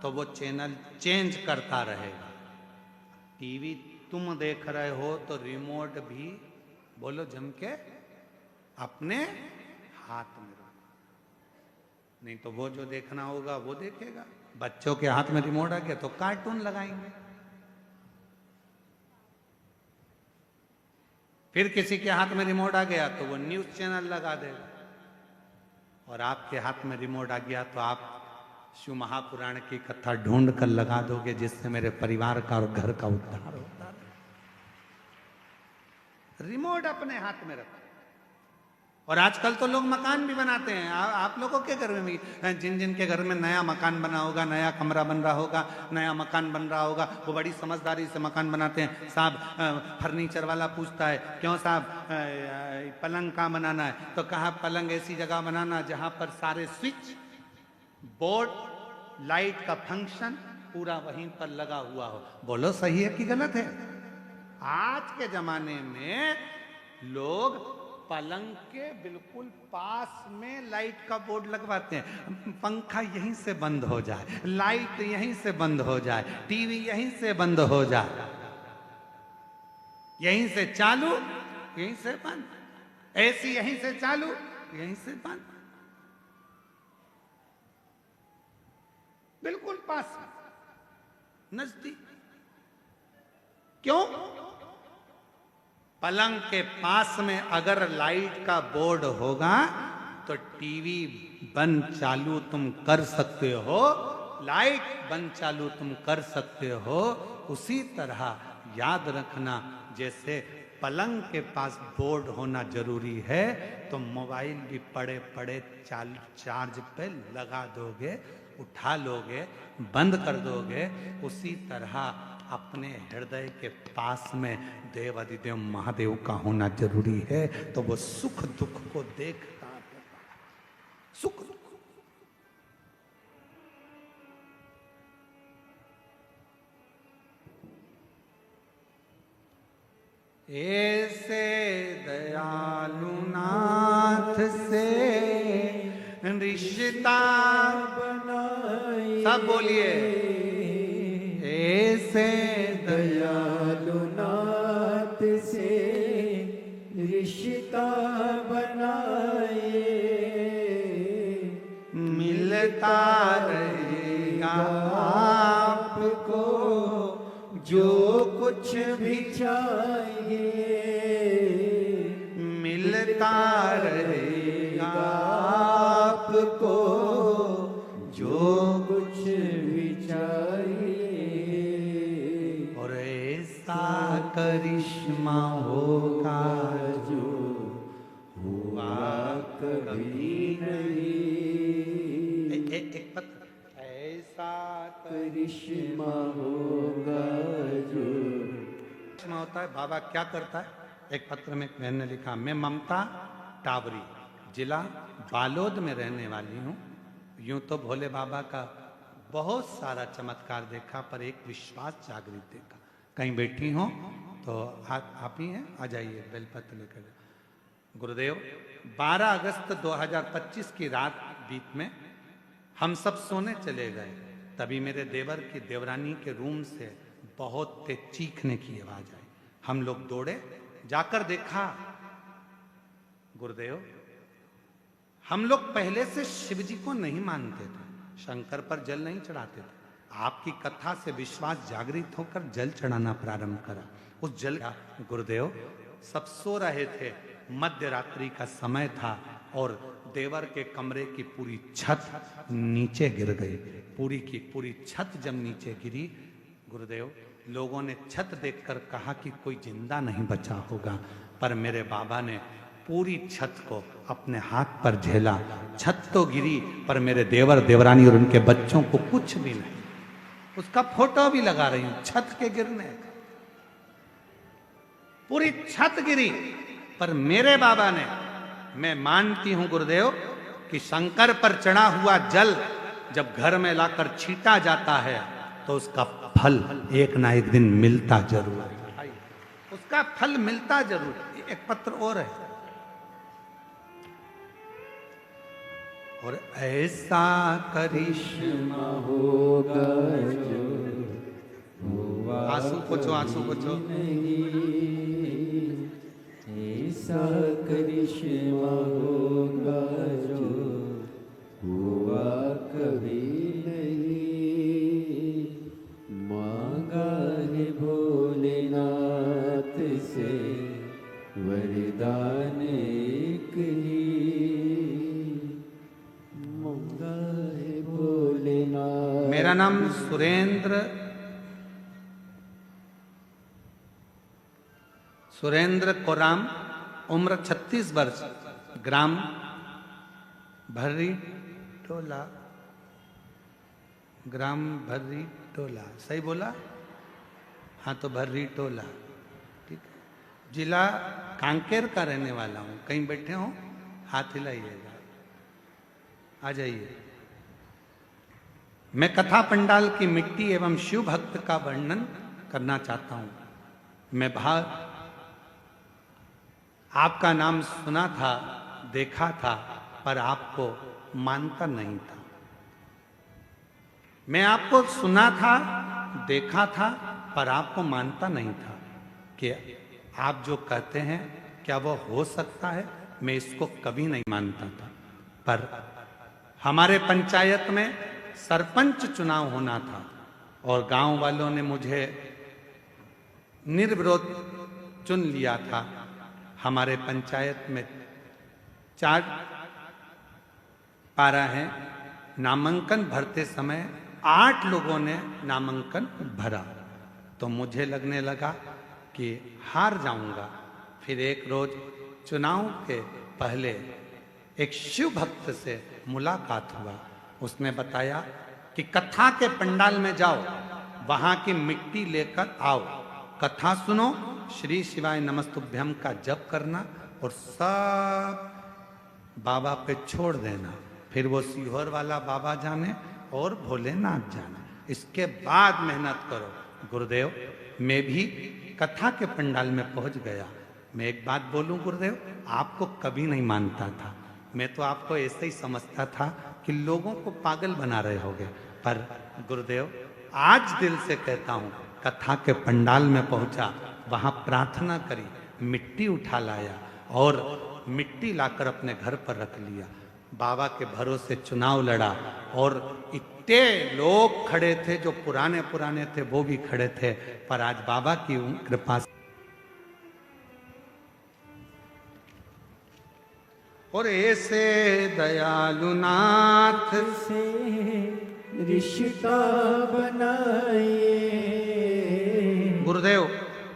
तो वो चैनल चेंज करता रहेगा। टीवी तुम देख रहे हो तो रिमोट भी, बोलो जम के, अपने हाथ में रखो, नहीं तो वो जो देखना होगा वो देखेगा। बच्चों के हाथ में रिमोट आ गया तो कार्टून लगाएंगे, फिर किसी के हाथ में रिमोट आ गया तो वो न्यूज चैनल लगा देगा, और आपके हाथ में रिमोट आ गया तो आप शिव महापुराण की कथा ढूंढ कर लगा दोगे जिससे मेरे परिवार का और घर का उद्धार होता है। रिमोट अपने हाथ में रखो। और आजकल तो लोग मकान भी बनाते हैं। आप लोगों के घर में भी, जिन जिन के घर में नया मकान बना होगा, नया कमरा बन रहा होगा, नया मकान बन रहा होगा, वो बड़ी समझदारी से मकान बनाते हैं। साहब फर्नीचर वाला पूछता है, क्यों साहब पलंग कहाँ बनाना है? तो कहा पलंग ऐसी जगह बनाना जहां पर सारे स्विच बोर्ड, लाइट का फंक्शन पूरा वहीं पर लगा हुआ हो। बोलो सही है कि गलत है? आज के जमाने में लोग पलंग के बिल्कुल पास में लाइट का बोर्ड लगवाते हैं, पंखा यहीं से बंद हो जाए, लाइट यहीं से बंद हो जाए, टीवी यहीं से बंद हो जाए, यहीं से चालू यहीं से बंद, एसी यहीं से चालू यहीं से बंद, बिल्कुल पास नजदीक। क्यों? पलंग के पास में अगर लाइट का बोर्ड होगा तो टीवी बंद चालू तुम कर सकते हो, लाइट बंद चालू तुम कर सकते हो। उसी तरह याद रखना, जैसे पलंग के पास बोर्ड होना जरूरी है, तो मोबाइल भी पड़े पड़े चार्ज पे लगा दोगे, उठा लोगे, बंद कर दोगे। उसी तरह अपने हृदय के पास में देव अधिदेव महादेव का होना जरूरी है, तो वो सुख दुख को देखता है। सुख दुख ऐसे दयालु नाथ से रिश्ता बनाए, सब बोलिए, ऐसे दयालु नाथ से रिश्ता बनाए, मिलता रहेगा आपको जो कुछ भी चाहिए, मिलता रहेगा आपको जो कुछ भी चाहिए। और ऐसा करिश्मा होगा जो हुआ कभी नहीं। एक पत्र, ऐसा करिश्मा होगा जो करिश्मा होता है। बाबा क्या करता है? एक पत्र में बहन ने लिखा, मैं ममता टावरी, जिला बालोद में रहने वाली हूँ। यूं तो भोले बाबा का बहुत सारा चमत्कार देखा, पर एक विश्वास जागृत देखा। कहीं बैठी हो तो आप ही हैं, आ जाइए, बेलपत्र लेकर। गुरुदेव, 12 अगस्त 2025 की रात बीत में हम सब सोने चले गए, तभी मेरे देवर की देवरानी के रूम से बहुत तेज चीखने की आवाज आई। हम लोग दौड़े, जाकर देखा, गुरुदेव, हम लोग पहले से शिव जी को नहीं मानते थे, शंकर पर जल नहीं चढ़ाते थे। आपकी कथा से विश्वास जागृत होकर जल चढ़ाना प्रारंभ करा। उस जल का, गुरुदेव, सब सो रहे थे, मध्य रात्रि का समय था और देवर के कमरे की पूरी छत नीचे गिर गई। पूरी की पूरी छत जब नीचे गिरी, गुरुदेव, लोगों ने छत देखकर कहा कि कोई जिंदा नहीं बचा होगा, पर मेरे बाबा ने पूरी छत को अपने हाथ पर झेला। छत तो गिरी, पर मेरे देवर देवरानी और उनके बच्चों को कुछ भी नहीं। उसका फोटो भी लगा रही हूं, छत के गिरने का। पूरी छत गिरी, पर मेरे बाबा ने, मैं मानती हूं गुरुदेव कि शंकर पर चढ़ा हुआ जल जब घर में लाकर छीटा जाता है तो उसका फल एक ना एक दिन मिलता जरूर है, उसका फल मिलता जरूर है। एक पत्र और है, और ऐसा करिश्मा होगा जो हुआ आंसू पोछो, आंसू पोछो। ऐसा करिश्मा होगा जो हुआ कभी नहीं। मांगा है भोलेनाथ से वरदान एक ही, मांगा है भोलेनाथ। मेरा नाम सुरेंद्र कोराम, उम्र 36 वर्ष, ग्राम भर्री टोला, ग्राम भर्री टोला, सही बोला? हाँ, तो भर्री टोला, ठीक है। जिला कांकेर का रहने वाला हूँ। कहीं बैठे हो, हाथ हिलाइएगा, आ जाइए। मैं कथा पंडाल की मिट्टी एवं शिव भक्त का वर्णन करना चाहता हूँ। मैं आपका नाम सुना था, देखा था, पर आपको मानता नहीं था। मैं आपको सुना था, देखा था, पर आपको मानता नहीं था कि आप जो कहते हैं क्या वो हो सकता है। मैं इसको कभी नहीं मानता था, पर हमारे पंचायत में सरपंच चुनाव होना था और गांव वालों ने मुझे निर्विरोध चुन लिया था। हमारे पंचायत में 4 पारा है। नामांकन भरते समय 8 लोगों ने नामांकन भरा, तो मुझे लगने लगा कि हार जाऊंगा। फिर एक रोज चुनाव के पहले एक शिव भक्त से मुलाकात हुआ। उसने बताया कि कथा के पंडाल में जाओ, वहां की मिट्टी लेकर आओ, कथा सुनो, श्री शिवाय नमस्तुभ्यम का जप करना और सब बाबा पे छोड़ देना। फिर वो सीहोर वाला बाबा जाने और भोलेनाथ जाने, इसके बाद मेहनत करो। गुरुदेव, मैं भी कथा के पंडाल में पहुंच गया। मैं एक बात बोलूं गुरुदेव, आपको कभी नहीं मानता था। मैं तो आपको ऐसे ही समझता था कि लोगों को पागल बना रहे होगे। पर गुरुदेव, आज दिल से कहता हूं, कथा के पंडाल में पहुंचा, वहां प्रार्थना करी, मिट्टी उठा लाया और मिट्टी लाकर अपने घर पर रख लिया। बाबा के भरोसे चुनाव लड़ा और इतने लोग खड़े थे, जो पुराने पुराने थे वो भी खड़े थे। पर आज बाबा की कृपा से और ऐसे दयालु नाथ से रिश्ता बनाए। गुरुदेव,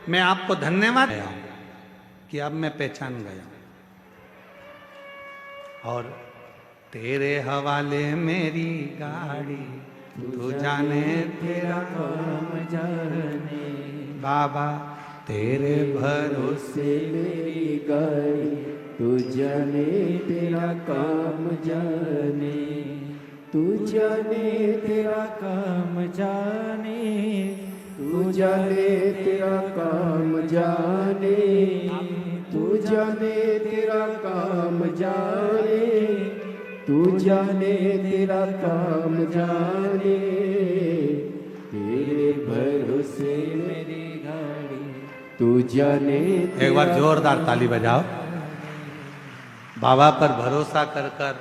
मैं आपको धन्यवाद देता हूं कि अब मैं पहचान गया और तेरे हवाले मेरी गाड़ी, तू जाने तेरा काम जाने। बाबा तेरे भरोसे मेरी गाड़ी, तू जाने तेरा काम जाने। तू जाने तेरा काम जाने। तू जाने तेरा काम जाने। तू जाने तेरा काम जाने। तू जाने तेरा काम जाने। तेरे भरोसे मेरी गाड़ी, तू जाने। एक बार जोरदार ताली बजाओ। बाबा पर भरोसा कर कर,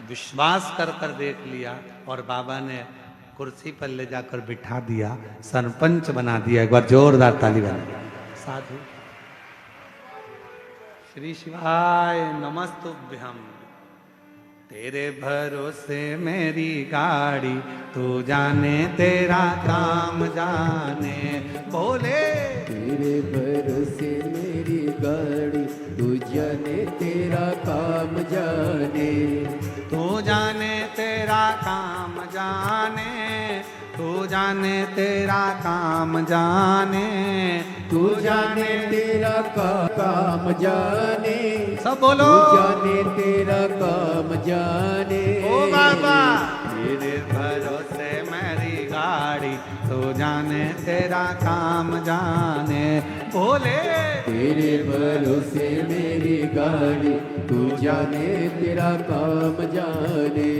विश्वास कर कर देख लिया और बाबा ने कुर्सी पर ले जाकर बिठा दिया, सरपंच बना दिया। एक बार जोरदार ताली बजा। साधु श्री शिवाय नमस्तुभ्यम। तेरे भरोसे मेरी गाड़ी, तू जाने तेरा काम जाने। बोले तेरे भरोसे मेरी गाड़ी, तू जाने तेरा काम जाने। तू जाने तेरा काम जाने। तू जाने तेरा काम जाने। तू जाने तेरा काम जाने। सब बोलो। तू जाने तेरा काम जाने। ओ बाबा तेरे भरोसे मेरी गाड़ी, तू जाने तेरा काम जाने। बोले तेरे भरोसे मेरी गाड़ी, तू जाने तेरा काम जाने।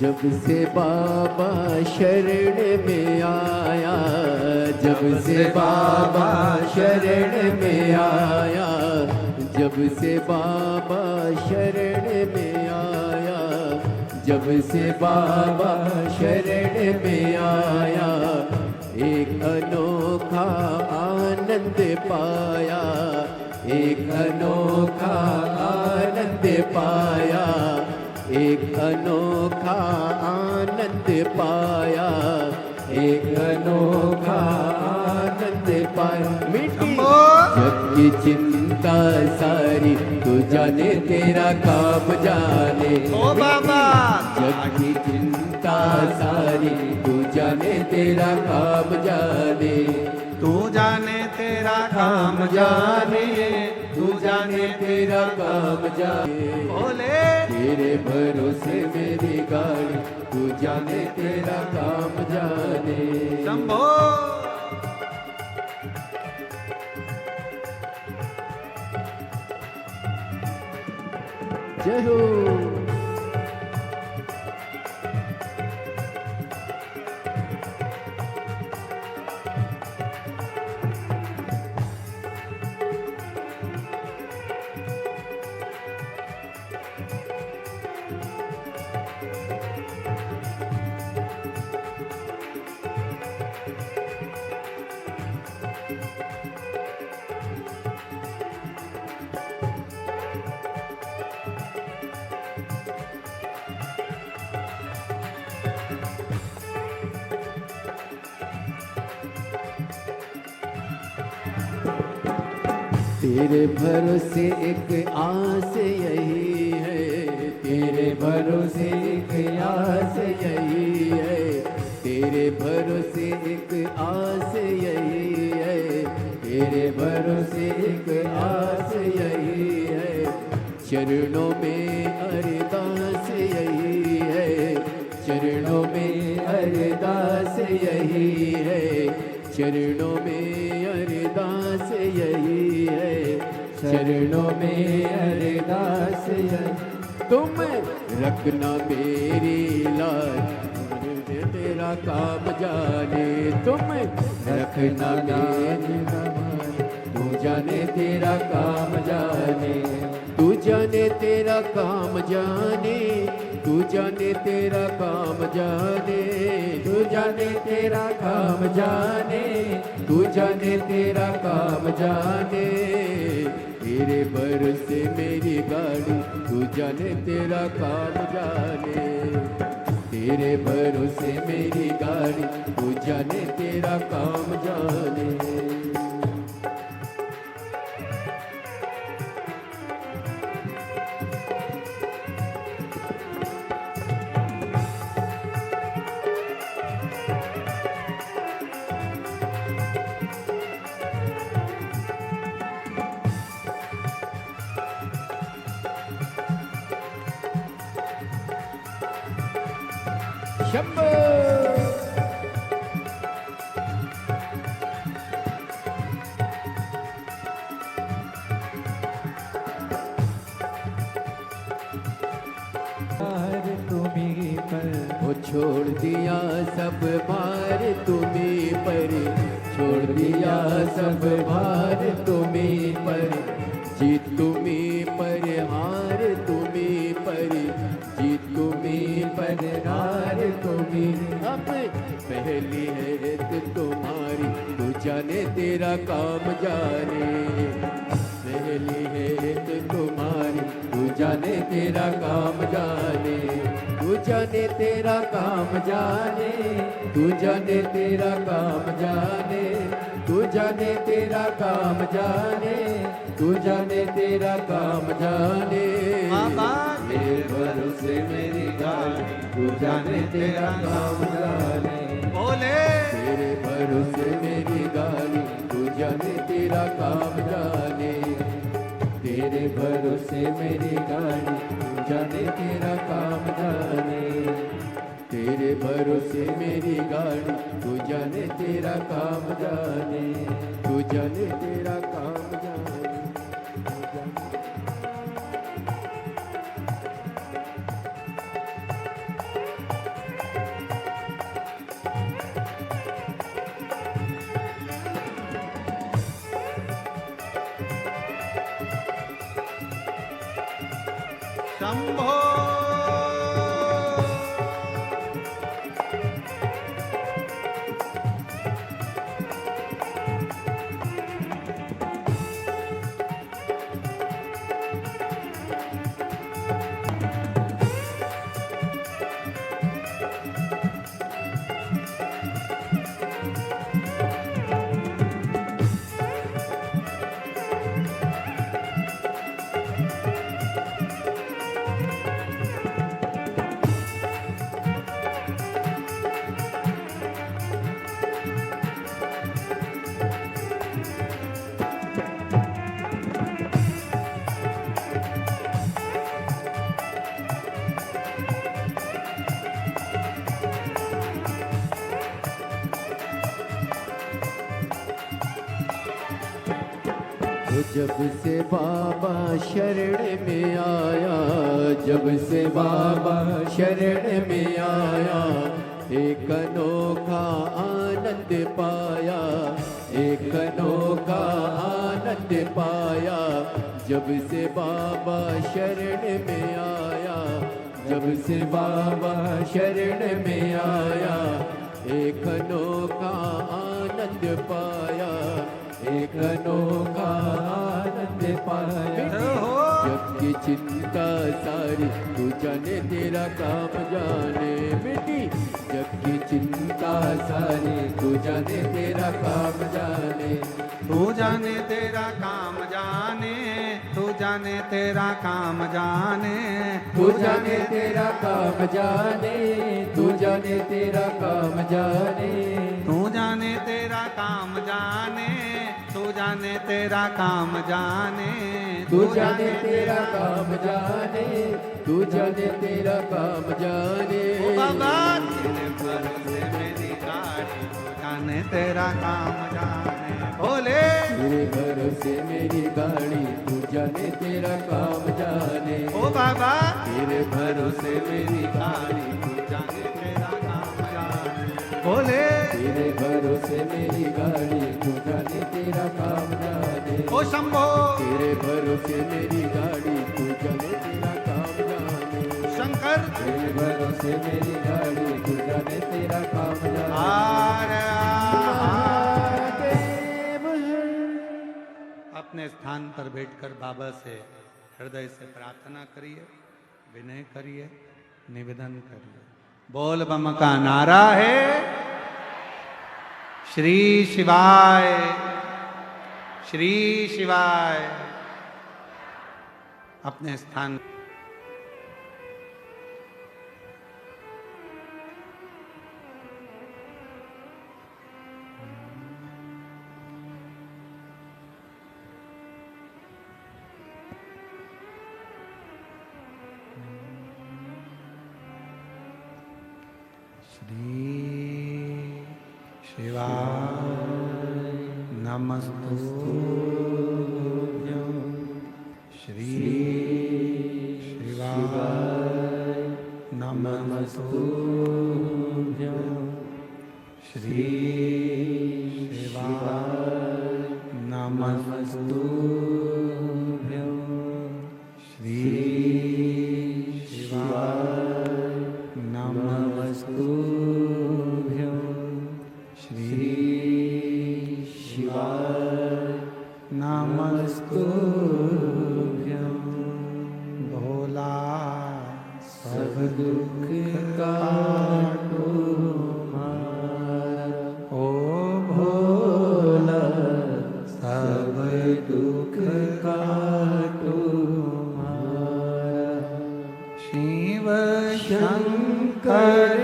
जब से बाबा शरण में आया, जब से बाबा शरण में आया, जब से बाबा शरण में आया, जब से बाबा शरण में आया, एक अनोखा आनंद पाया, एक अनोखा आनंद पाया, एक अनोखा आनंद पाया, एक अनोखा आनंद पाया। मिट्टी जग की चिंता सारी तू जाने, तेरा काम जाने। ओ बाबा जग की चिंता सारी तू जाने, तेरा काम जाने। तू जाने तेरा काम जाने, तू जाने तेरा काम जाने। बोले तेरे भरोसे मेरी गाड़ी, तू जाने तेरा काम जाने। शंभो। जय हो। तेरे भरोसे एक आस यही है, तेरे भरोसे एक आस यही है, तेरे भरोसे एक आस यही है, तेरे भरोसे एक आस यही है। चरणों में अरदास यही है, चरणों में अरदास यही है, चरणों में अरदास यही है, चरणों में अरदास यही। तुम रखना मेरी लाज, तेरा काम जाने। तुम रखना मेरी लाज, तू जाने तेरा काम जाने। तू जाने तेरा काम जाने, तू जाने तेरा काम जाने, तू जाने तेरा काम जाने, तू जाने तेरा काम जाने। तेरे भरोसे मेरी गाड़ी, तू जाने तेरा काम जाने। तेरे भरोसे मेरी गाड़ी, तू जाने तेरा काम जाने। शंभो। तुम्हीं पर वो छोड़ दिया सब भार तुम्हीं पर, छोड़ दिया सब भार तुम्हीं पर। जीत तुम्हीं पर हार तुम्हीं पर, जीत तुम्हीं पर हार तुम्हीं। अब पहली है तुम्हारी, तू जाने तेरा काम जाने। पहली है तुम्हारी, तू जाने तेरा काम जाने। तू जाने तेरा काम जाने, तू जाने तेरा काम जाने, तू जाने तेरा काम जाने, तू जाने तेरा काम जाने। तेरे भरोसे मेरी गाड़ी, तू जाने तेरा काम जाने। बोले तेरे भरोसे मेरी गाड़ी, तू जाने तेरा काम जाने। तेरे भरोसे मेरी गाड़ी, तू जाने तेरा काम जाने। तेरे भरोसे मेरी गाड़ी, तू जाने तेरा काम जाने। तू जाने तेरा काम जाने, तू जाने। शंभो। वो जब से बाबा शरण में आया, जब से बाबा शरण में आया, एक अनोखा आनंद पाया, एक अनोखा आनंद पाया। जब से बाबा शरण में आया, जब से बाबा शरण में आया, एक अनोखा आनंद पाया, एक अनोखा आनंद पाया। जग की चिंता सारी तू जाने, तेरा काम जाने मिटी। जग की चिंता सारी तू जाने, तेरा काम जाने। तू जाने तेरा काम जाने, तू जाने तेरा काम जाने, तू जाने तेरा काम जाने, तू जाने तेरा काम जाने। तू जाने तेरा काम जाने, तू जाने तेरा काम जाने, तू जाने तेरा काम जाने, तू जाने तेरा काम जाने। ओ बाबा तेरे भरोसे मेरी गाड़ी, तू जाने तेरा काम जाने। बोले तेरे भरोसे मेरी गाड़ी, तू जाने तेरा काम जाने। ओ बाबा तेरे भरोसे मेरी गाड़ी, तू जाने तेरा काम जाने। बोले तेरे भरोसे मेरी गाड़ी, तू जाने तेरा काम जाने। ओ शंभो तेरे भरोसे मेरी गाड़ी, तू जाने तेरा काम जाने। शंकर तेरे भरोसे मेरी गाड़ी, तू जाने तेरा काम जाने। महादेव है। अपने स्थान पर बैठकर बाबा से हृदय से प्रार्थना करिए, विनय करिए, निवेदन करिए। बोल बम का नारा है, श्री शिवाय, श्री शिवाय। अपने स्थान शिवाय नमस्तुभ्यं, श्री शिवाय नमस्तुभ्यं, श्री शिवाय नमस्तुभ्यं, श्री शिवाय नमस्तुभ्यं, श्री शिवाय नमस्तुभ्यं। भोला सब दुख काटो हमारा, ओ भोला सब दुख काटो हमारा। शिव शंकर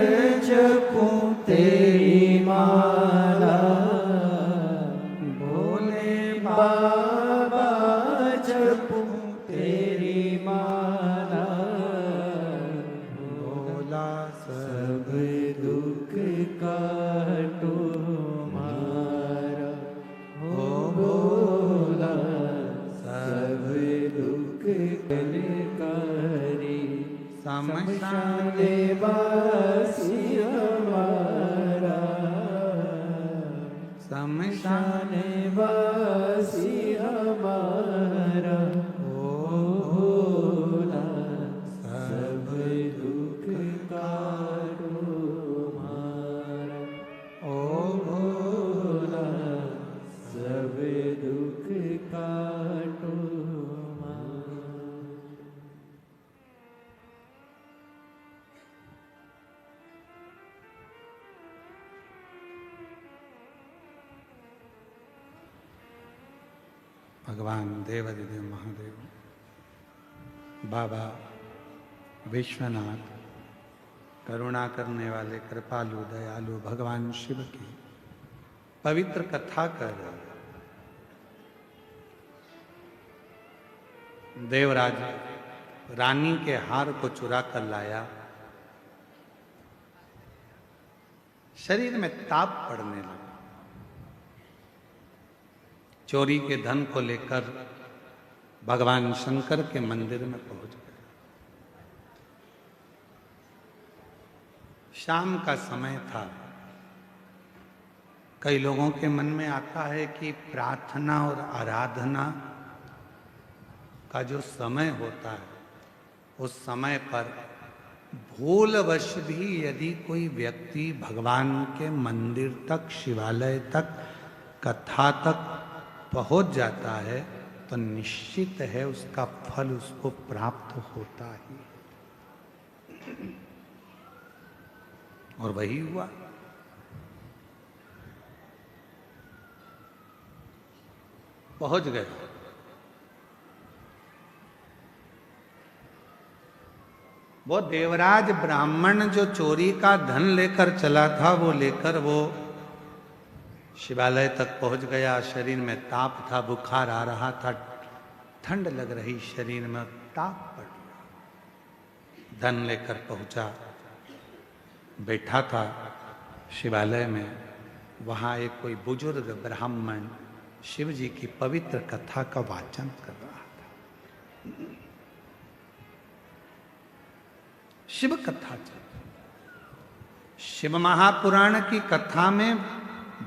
जपूं तेरी माला, भोले बाबा जपूं तेरी माला। भोला सब दुख काटो हमारा, ओ भोला सब दुख कलकारी। शमशान वासी हमारा, शमशान वासी हमारा। ओ भोला सब दुख काटो हमारा, ओ भोला सब दुख काटो हमारा। भगवान देवादिदेव महादेव बाबा विश्वनाथ, करुणा करने वाले कृपालु दयालु भगवान शिव की पवित्र कथा कर देवराज रानी के हार को चुरा कर लाया। शरीर में ताप पड़ने लगा, चोरी के धन को लेकर भगवान शंकर के मंदिर में पहुंच गए। शाम का समय था। कई लोगों के मन में आता है कि प्रार्थना और आराधना का जो समय होता है, उस समय पर भूलवश भी यदि कोई व्यक्ति भगवान के मंदिर तक, शिवालय तक, कथा तक पहुंच जाता है तो निश्चित है उसका फल उसको प्राप्त होता ही। और वही हुआ। पहुंच गए। वो देवराज ब्राह्मण जो चोरी का धन लेकर चला था, वो लेकर वो शिवालय तक पहुंच गया। शरीर में ताप था, बुखार आ रहा था, ठंड लग रही शरीर में, ताप पड़ गया। धन लेकर पहुंचा, बैठा था शिवालय में। वहां एक कोई बुजुर्ग ब्राह्मण शिव जी की पवित्र कथा का वाचन कर रहा था। शिव कथा चल, शिव महापुराण की कथा में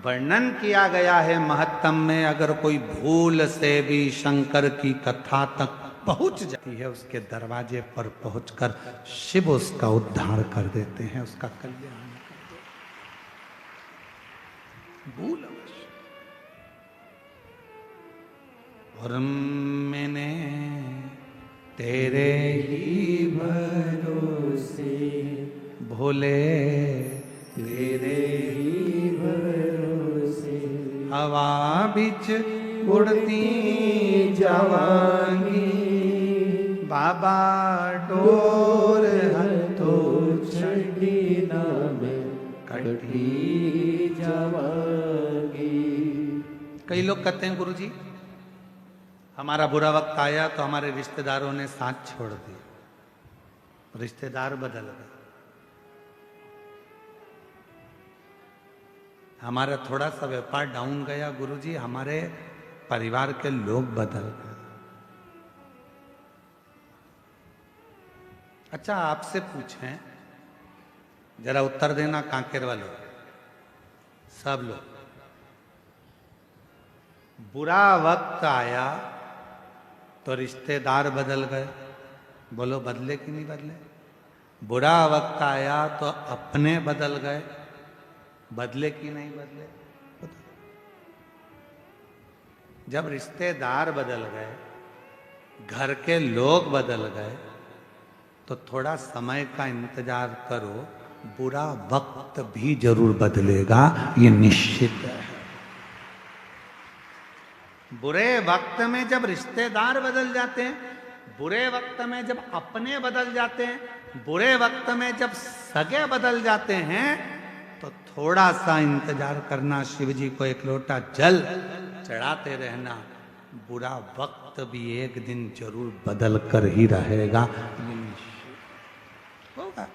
वर्णन किया गया है महत्तम में, अगर कोई भूल से भी शंकर की कथा तक पहुंच जाती है, उसके दरवाजे पर पहुंचकर शिव उसका उद्धार कर देते हैं, उसका कल्याण कर देते हैं। भूल अवश्य। और मैंने तेरे ही भरोसे भोले, तेरे ही भरोसे हवा बिच उड़ती जावांगी, बाबा डोर तो छड़ी नाम कटी जावांगी। कई लोग कहते हैं गुरुजी हमारा बुरा वक्त आया तो हमारे रिश्तेदारों ने साथ छोड़ दी, रिश्तेदार बदल गए। हमारा थोड़ा सा व्यापार डाउन गया गुरुजी, हमारे परिवार के लोग बदल गए। अच्छा आपसे पूछें, जरा उत्तर देना कांकेर वालों, सब लोग। बुरा वक्त आया तो रिश्तेदार बदल गए, बोलो बदले कि नहीं बदले? बुरा वक्त आया तो अपने बदल गए, बदले कि नहीं बदले? जब रिश्तेदार बदल गए, घर के लोग बदल गए, तो थोड़ा समय का इंतजार करो, बुरा वक्त भी जरूर बदलेगा, ये निश्चित है। बुरे वक्त में जब रिश्तेदार बदल जाते हैं, बुरे वक्त में जब अपने बदल जाते हैं, बुरे वक्त में जब सगे बदल जाते हैं, तो थोड़ा सा इंतजार करना, शिव जी को एक लोटा जल चढ़ाते रहना, बुरा वक्त भी एक दिन जरूर बदल कर ही रहेगा, ये निश्चित होगा।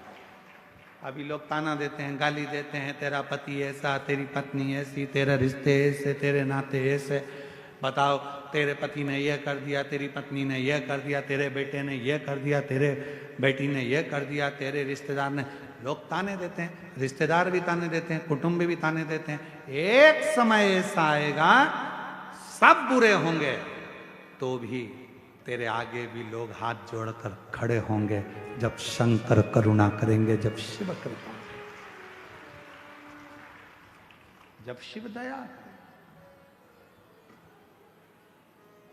अभी लोग ताना देते हैं, गाली देते हैं, तेरा पति ऐसा, तेरी पत्नी ऐसी, तेरे रिश्ते ऐसे, तेरे नाते ऐसे, बताओ तेरे पति ने यह कर दिया, तेरी पत्नी ने यह कर दिया, तेरे बेटे ने यह कर दिया, तेरे बेटी ने यह कर दिया, तेरे रिश्तेदार ने। लोग ताने देते हैं, रिश्तेदार भी ताने देते हैं, कुटुंब भी ताने देते हैं। एक समय ऐसा आएगा, सब बुरे होंगे तो भी तेरे आगे भी लोग हाथ जोड़कर खड़े होंगे, जब शंकर करुणा करेंगे, जब शिव कृपा, जब शिव दया।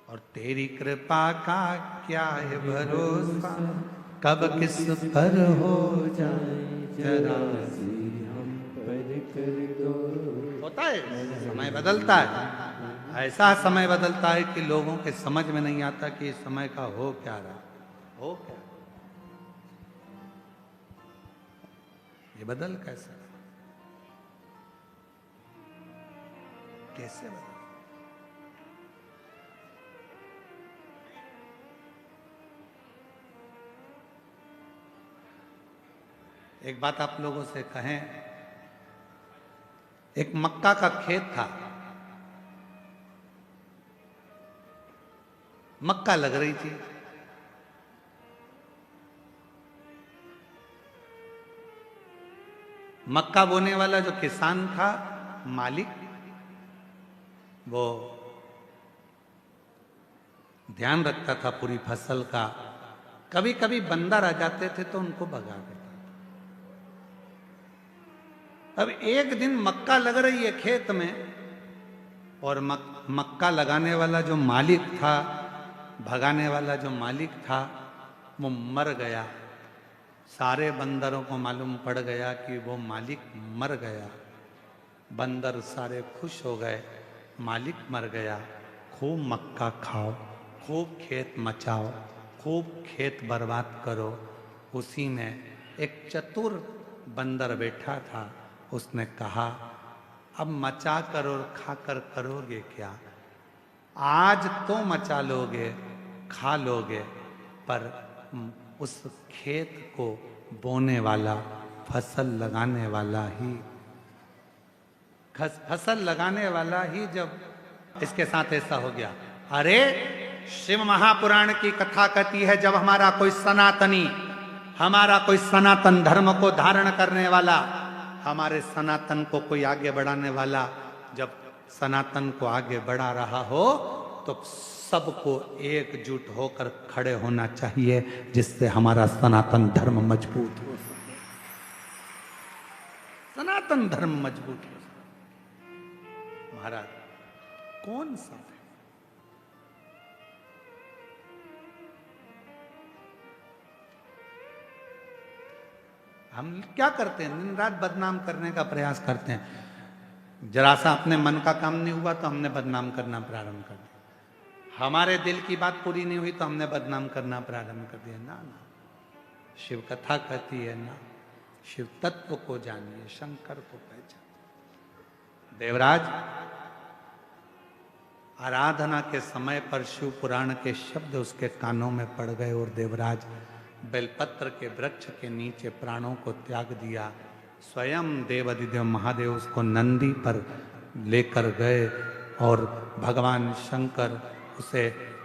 और तेरी कृपा का क्या है भरोसा, कब किस पर हो जाए जरा सी हम पर कर दो। होता है, समय बदलता है, ऐसा समय बदलता है कि लोगों के समझ में नहीं आता कि इस समय का हो क्या रहा, हो क्या, ये बदल कैसे, कैसे बदल? एक बात आप लोगों से कहें, एक मक्का का खेत था, मक्का लग रही थी। मक्का बोने वाला जो किसान था, मालिक, वो ध्यान रखता था पूरी फसल का। कभी कभी बंदर आ जाते थे तो उनको भगा देता था। अब एक दिन मक्का लग रही है खेत में, और मक्का लगाने वाला जो मालिक था, भगाने वाला जो मालिक था, वो मर गया। सारे बंदरों को मालूम पड़ गया कि वो मालिक मर गया। बंदर सारे खुश हो गए, मालिक मर गया, खूब मक्का खाओ, खूब खेत मचाओ, खूब खेत बर्बाद करो। उसी में एक चतुर बंदर बैठा था, उसने कहा, अब मचा कर और खाकर करोगे क्या? आज तो मचा लोगे, खा लोगे, पर उस खेत को बोने वाला, फसल लगाने वाला ही, फसल लगाने वाला ही जब इसके साथ ऐसा हो गया। अरे शिव महापुराण की कथा कहती है, जब हमारा कोई सनातनी, हमारा कोई सनातन धर्म को धारण करने वाला, हमारे सनातन को कोई आगे बढ़ाने वाला, जब सनातन को आगे बढ़ा रहा हो तो सबको एकजुट होकर खड़े होना चाहिए, जिससे हमारा सनातन धर्म मजबूत हो सके। सनातन धर्म मजबूत हो सके। महाराज कौन सा है? हम क्या करते हैं? दिन रात बदनाम करने का प्रयास करते हैं। जरा सा अपने मन का काम नहीं हुआ तो हमने बदनाम करना प्रारंभ कर दिया। हमारे दिल की बात पूरी नहीं हुई तो हमने बदनाम करना प्रारंभ कर दिया। ना ना, शिव कथा कहती है ना, शिव तत्व को जानिए, शंकर को पहचानिए। देवराज आराधना के समय पर शिव पुराण के शब्द उसके कानों में पड़ गए और देवराज बेलपत्र के वृक्ष के नीचे प्राणों को त्याग दिया। स्वयं देवाधिदेव महादेव उसको नंदी पर लेकर गए और भगवान शंकर उसे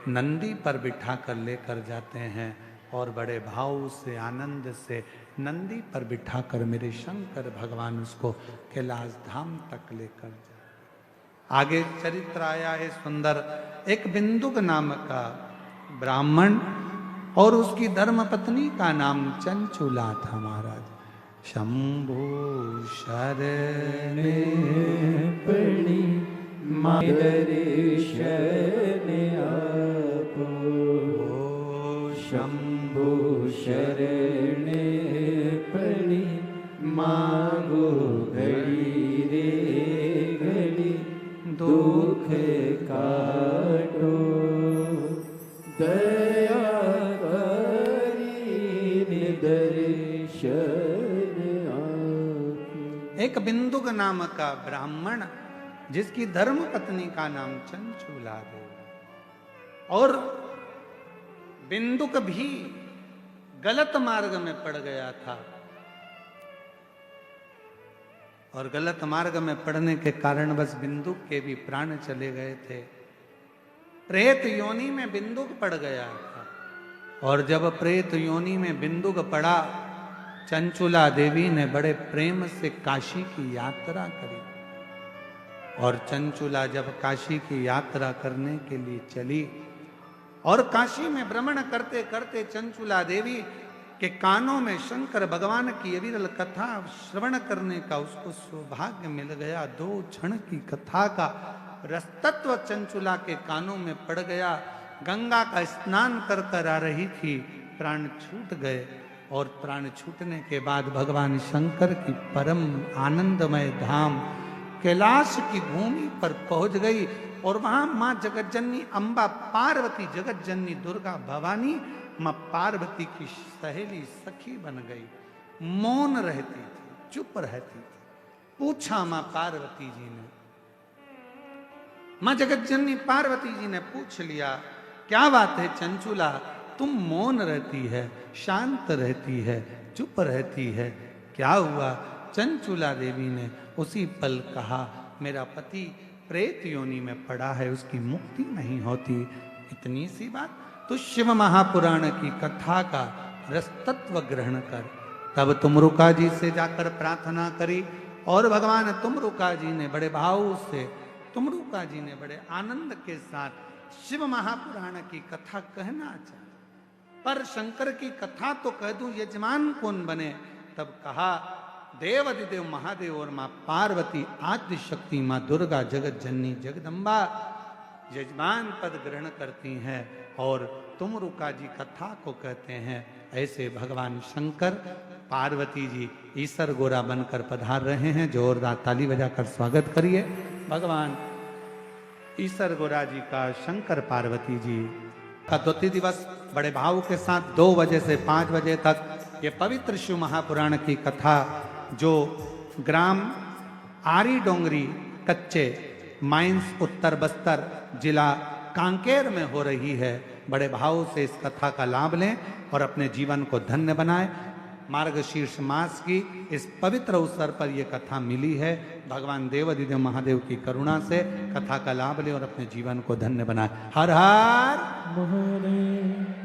नंदी पर बिठाकर लेकर जाते हैं और बड़े भाव से, आनंद से नंदी पर बिठाकर मेरे शंकर भगवान उसको कैलाश धाम तक लेकर जाए। आगे चरित्र आया है सुंदर। एक बिंदुक नाम का ब्राह्मण और उसकी धर्म पत्नी का नाम चंचुला था। महाराज शंभु शरण पड़ी दर्शन आपो, शंभु शरण पड़ी मांगो घड़ी रे घड़ी, दुख काटो दया एक बिंदुक नाम का ब्राह्मण जिसकी धर्म पत्नी का नाम चंचुला देव, और बिंदुक भी गलत मार्ग में पड़ गया था, और गलत मार्ग में पड़ने के कारण बस बिंदुक के भी प्राण चले गए थे। प्रेत योनि में बिंदुक पड़ गया था, और जब प्रेत योनि में बिंदुक पड़ा, चंचुला देवी ने बड़े प्रेम से काशी की यात्रा करी। और चंचुला जब काशी की यात्रा करने के लिए चली, और काशी में भ्रमण करते करते चंचुला देवी के कानों में शंकर भगवान की अविरल कथा श्रवण करने का उसको सौभाग्य मिल गया। 2 क्षण की कथा का रसतत्व चंचुला के कानों में पड़ गया। गंगा का स्नान कर कर आ रही थी, प्राण छूट गए, और प्राण छूटने के बाद भगवान शंकर की परम आनंदमय धाम कैलाश की भूमि पर पहुंच गई, और वहां मां जगतजननी अम्बा पार्वती, जगतजननी दुर्गा भवानी मां पार्वती की सहेली सखी बन गई। मौन रहती थी, चुप रहती थी। पूछा मां पार्वती जी ने, मां जगतजननी पार्वती जी ने पूछ लिया, क्या बात है चंचुला, तुम मौन रहती है, शांत रहती है, चुप रहती है, क्या हुआ? चंचुला देवी ने उसी पल कहा, मेरा पति प्रेत योनि में पड़ा है, उसकी मुक्ति नहीं होती, इतनी सी बात। तो शिव महापुराण की कथा का रसतत्व ग्रहण कर। तब तुमरुका जी से जाकर प्रार्थना करी और भगवान तुमरुका जी ने बड़े भाव से, तुमरुका जी ने बड़े आनंद के साथ शिव महापुराण की कथा कहना चाहा। पर शंकर की कथा तो कह दूं, यजमान कौन बने? तब कहा देव अधिदेव महादेव और मां पार्वती आद्य शक्ति मां दुर्गा जगत जननी जगदम्बा यजमान पद ग्रहण करती हैं और तुमरुका जी कथा को कहते हैं। ऐसे भगवान शंकर पार्वती जी ईसर गोरा बनकर पधार रहे हैं। जोरदार ताली बजाकर स्वागत करिए भगवान ईसर गोरा जी का शंकर पार्वती जी का द्वितीय दिवस बड़े भाव के साथ 2 बजे से 5 बजे तक ये पवित्र शिव महापुराण की कथा जो ग्राम आरी डोंगरी कच्चे माइंस उत्तर बस्तर जिला कांकेर में हो रही है। बड़े भाव से इस कथा का लाभ लें और अपने जीवन को धन्य बनाएं। मार्गशीर्ष मास की इस पवित्र अवसर पर यह कथा मिली है। भगवान देवाधिदेव महादेव की करुणा से कथा का लाभ लें और अपने जीवन को धन्य बनाएं। हर हर महादेव।